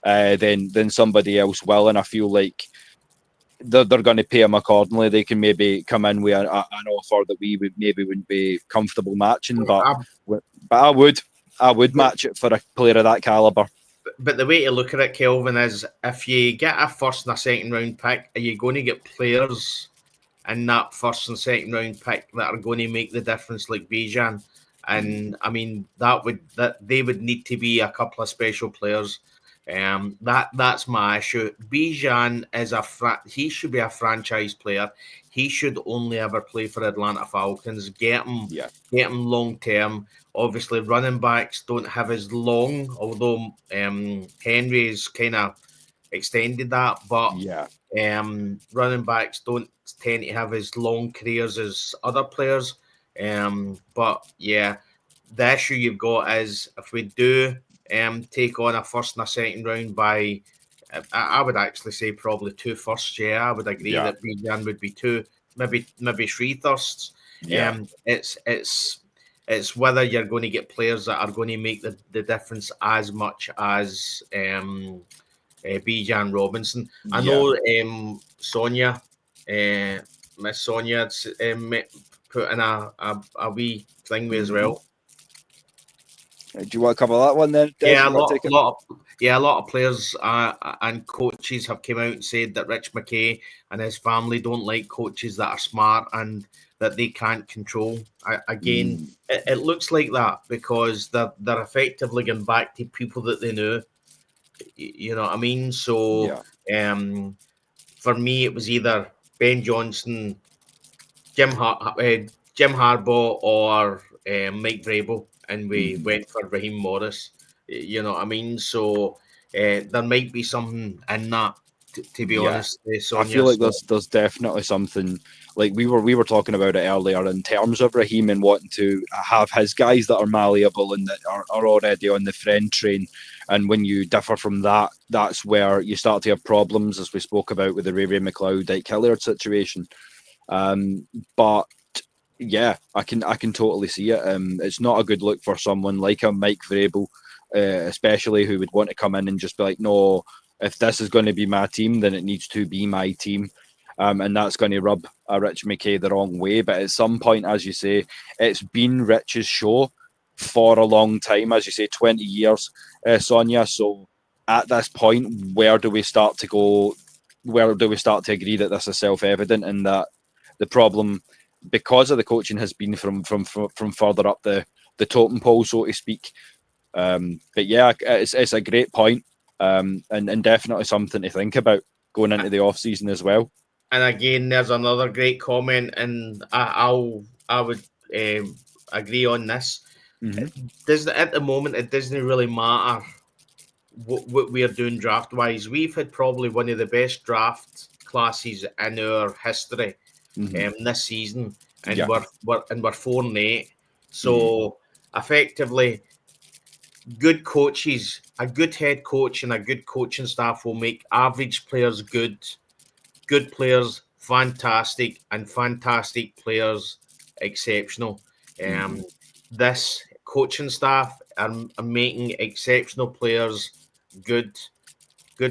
then somebody else will. And I feel like they're going to pay him accordingly. They can maybe come in with an offer that we wouldn't be comfortable matching, but I would match it for a player of that caliber. But the way to look at it, Kelvin, is if you get a first and a second round pick, are you going to get players in that first and second round pick that are going to make the difference, like Bijan? And I mean, they would need to be a couple of special players. That's my issue. Bijan is he should be a franchise player. He should only ever play for Atlanta Falcons. Get him long term. Obviously, running backs don't have as long, although Henry's kind of extended that. But running backs don't tend to have as long careers as other players. But yeah, the issue you've got is if we do take on a first and a second round by, I would actually say probably 2 firsts. Yeah, I would agree that Bijan would be 2, maybe 3 firsts. It's whether you're going to get players that are going to make the difference as much as Bijan Robinson. I know Sonia, Miss Sonia, put in a wee thing with as well. Do you want to cover that one then? Yeah, a lot of players and coaches have come out and said that Rich McKay and his family don't like coaches that are smart and that they can't control. It looks like that because they're effectively going back to people that they know. You know what I mean? So, for me, it was either Ben Johnson, Jim Harbaugh, or Mike Vrabel. And we went for Raheem Morris, you know what I mean? So there might be something in that, to be honest. Sonia, I feel like there's definitely something. Like we were talking about it earlier in terms of Raheem and wanting to have his guys that are malleable and that are already on the friend train. And when you differ from that, that's where you start to have problems, as we spoke about with the Ray McLeod, Ike Hilliard situation. But yeah, I can totally see it. It's not a good look for someone like a Mike Vrabel, especially who would want to come in and just be like, no, if this is going to be my team, then it needs to be my team. And that's going to rub a Rich McKay the wrong way. But at some point, as you say, it's been Rich's show for a long time, as you say, 20 years, Sonia. So at this point, where do we start to go? Where do we start to agree that this is self-evident and that the problem, because of the coaching, has been from further up the totem pole, so to speak? But yeah, it's a great point, and definitely something to think about going into the off season as well. And again, there's another great comment, and I would agree on this. At the moment, it doesn't really matter what we're doing draft wise. We've had probably one of the best draft classes in our history. This season, and we're 4-8. So effectively, good coaches, a good head coach, and a good coaching staff will make average players good players fantastic, and fantastic players exceptional. This coaching staff are making exceptional players good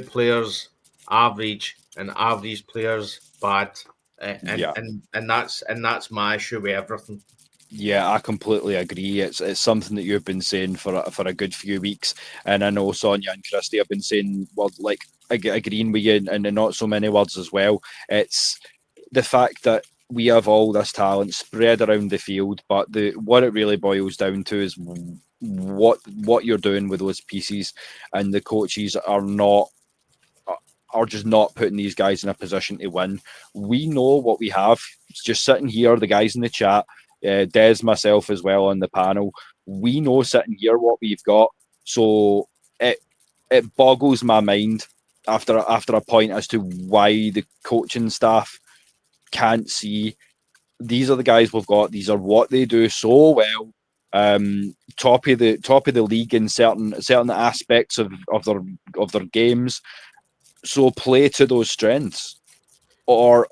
players average, and average players bad. And that's my issue with everything. Yeah, I completely agree. It's something that you've been saying for a good few weeks, and I know Sonia and Christy have been saying, well, like agreeing with you in not so many words as well. It's the fact that we have all this talent spread around the field, but what it really boils down to is what you're doing with those pieces, and the coaches are just not putting these guys in a position to win. We know what we have. It's just sitting here, the guys in the chat, Des, myself as well on the panel. We know sitting here what we've got. So it boggles my mind after a point as to why the coaching staff can't see these are the guys we've got. These are what they do so well. Top of the league in certain aspects of their games. So play to those strengths, or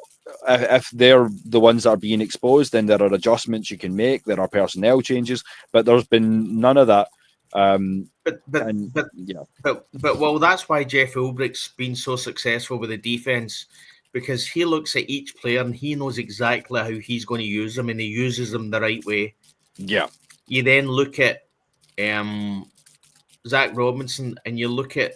if they're the ones that are being exposed, then there are adjustments you can make. There are personnel changes, but there's been none of that. But well, that's why Jeff Ulbricht's been so successful with the defense, because he looks at each player and he knows exactly how he's going to use them, and he uses them the right way. Yeah. You then look at Zach Robinson, and you look at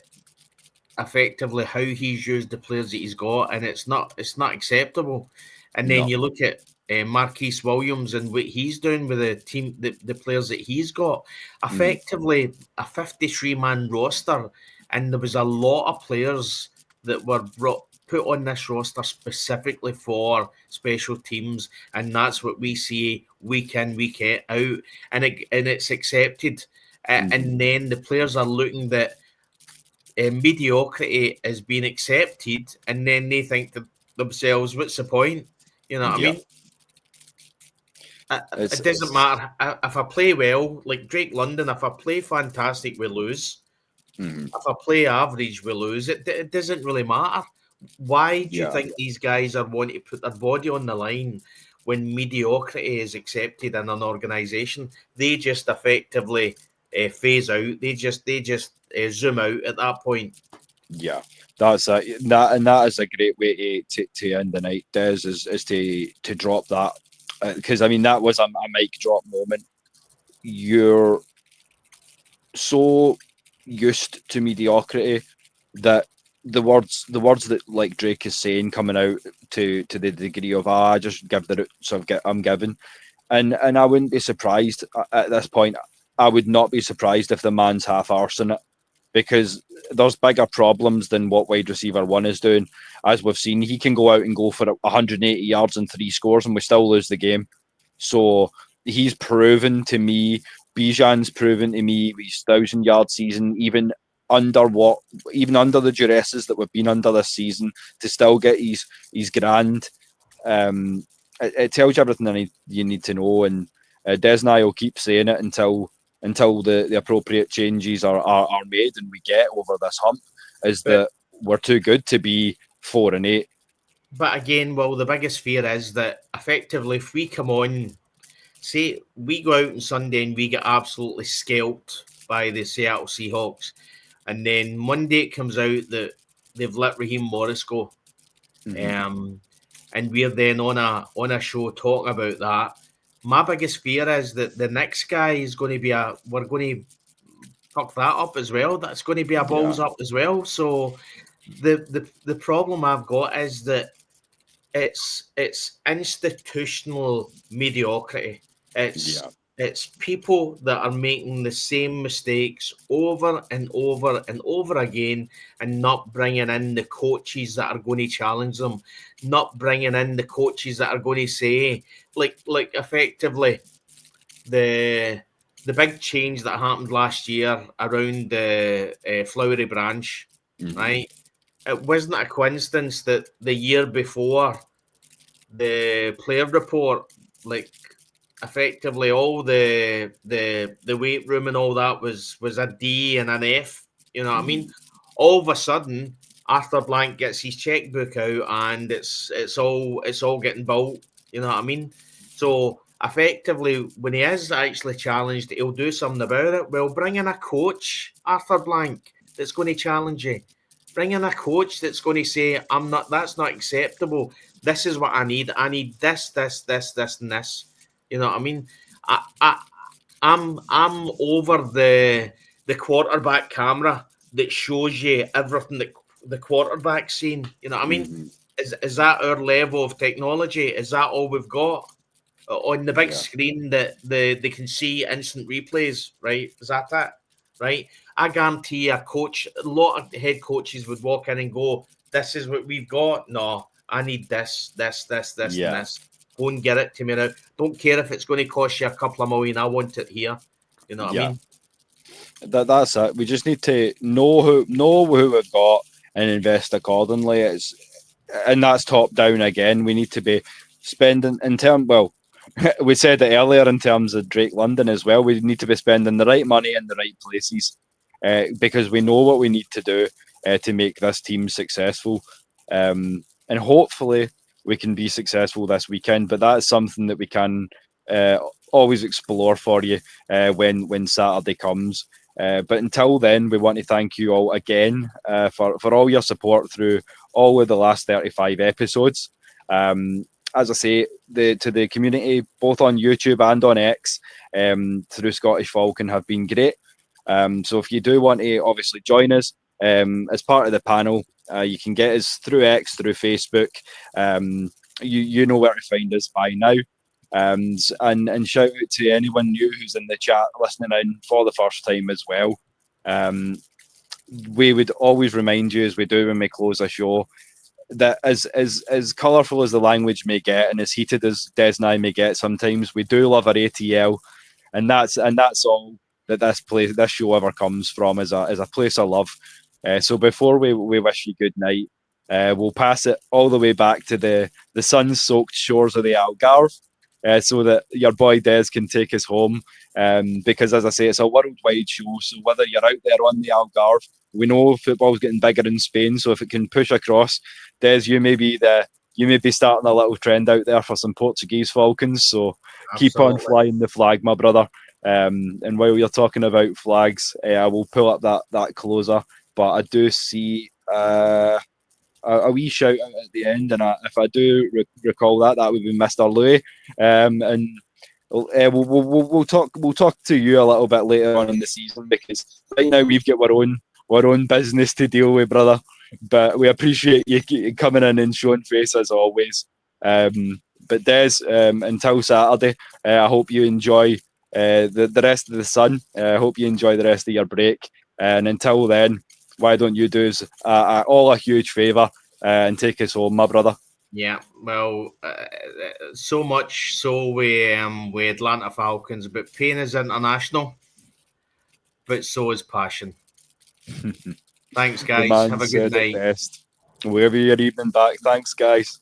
effectively how he's used the players that he's got, and it's not acceptable. And then you look at Marquise Williams and what he's doing with the team, the players that he's got. Effectively, a 53-man roster, and there was a lot of players that were put on this roster specifically for special teams, and that's what we see week in, week out, and it's accepted. And then the players are looking that mediocrity is being accepted, and then they think to themselves, what's the point? You know what I mean? It doesn't matter if I play well, like Drake London. If I play fantastic, we lose. If I play average, we lose. It doesn't really matter. Why do you think these guys are wanting to put their body on the line when mediocrity is accepted in an organisation? They just effectively phase out. They just zoom out at that point. Yeah, that is a great way to end the night. Des is to drop that, because I mean that was a mic drop moment. You're so used to mediocrity that the words that, like Drake is saying, coming out to the degree of just give the roots I'm giving, and I wouldn't be surprised at this point. I would not be surprised if the man's half-arsing it, because there's bigger problems than what wide receiver one is doing. As we've seen, he can go out and go for 180 yards and 3 scores and we still lose the game. So he's proven to me, Bijan's proven to me with his 1,000-yard season, even under the duresses that we've been under this season, to still get his grand. It tells you everything you need to know, and Des and I will keep saying it until the appropriate changes are made and we get over this hump, that we're too good to be 4-8. But again, well, the biggest fear is that effectively if we come on, say we go out on Sunday and we get absolutely scalped by the Seattle Seahawks, and then Monday it comes out that they've let Raheem Morris go, and we're then on a show talking about that. My biggest fear is that the next guy is going to be we're going to fuck that up as well. That's going to be a balls up as well. So the problem I've got is that it's institutional mediocrity. It's people that are making the same mistakes over and over and over again, and not bringing in the coaches that are going to challenge them, not bringing in the coaches that are going to say, like effectively, the big change that happened last year around the Flowery Branch, right? It wasn't a coincidence that the year before the player report, like, effectively all the weight room and all that was a D and an F. You know what I mean? All of a sudden, Arthur Blank gets his checkbook out and it's all getting built. You know what I mean? So effectively, when he is actually challenged, he'll do something about it. Well, bring in a coach, Arthur Blank, that's going to challenge you. Bring in a coach that's going to say, that's not acceptable. This is what I need. I need this, and this. You know what I mean? I'm over the quarterback camera that shows you everything that the quarterback's seen. You know what I mean? Is that our level of technology? Is that all we've got? On the big screen that they can see instant replays, right? Is that it? Right? I guarantee a lot of head coaches would walk in and go, "This is what we've got." No, I need this, and this. Go and get it to me now. Don't care if it's going to cost you a couple of million. I want it here. You know what I mean? That's it. We just need to know who we've got and invest accordingly. And that's top down again. We need to be spending we said it earlier in terms of Drake London as well. We need to be spending the right money in the right places because we know what we need to do to make this team successful. And hopefully we can be successful this weekend. But that's something that we can always explore for you when Saturday comes. But until then, we want to thank you all again for all your support through all of the last 35 episodes. As I say, to the community, both on YouTube and on X, through Scottish Falcon have been great. So if you do want to obviously join us as part of the panel, you can get us through X, through Facebook. You know where to find us by now. And shout out to anyone new who's in the chat listening in for the first time as well. We would always remind you, as we do when we close a show, that as colourful as the language may get and as heated as Des and I may get sometimes, we do love our ATL, and that's all that this show ever comes from, is a place of love. So before we wish you good night, we'll pass it all the way back to the sun-soaked shores of the Algarve, so that your boy Des can take us home. Because as I say, it's a worldwide show, so whether you're out there on the Algarve, we know football's getting bigger in Spain, so if it can push across, Des, you may be starting a little trend out there for some Portuguese Falcons. So Keep on flying the flag, my brother. And while you're talking about flags, I will pull up that closer. But I do see a wee shout out at the end, and if I do recall that would be Mr. Louis. And we'll talk to you a little bit later on in the season, because right now we've got our own business to deal with, brother. But we appreciate you coming in and showing face as always. But Des, until Saturday, I hope you enjoy the rest of the sun. I hope you enjoy the rest of your break. And until then, why don't you do us all a huge favour and take us home, my brother? Yeah, well, so much so with Atlanta Falcons, but pain is international, but so is passion. Thanks, guys. Have a good night. Best. Wherever your evening back. Thanks, guys.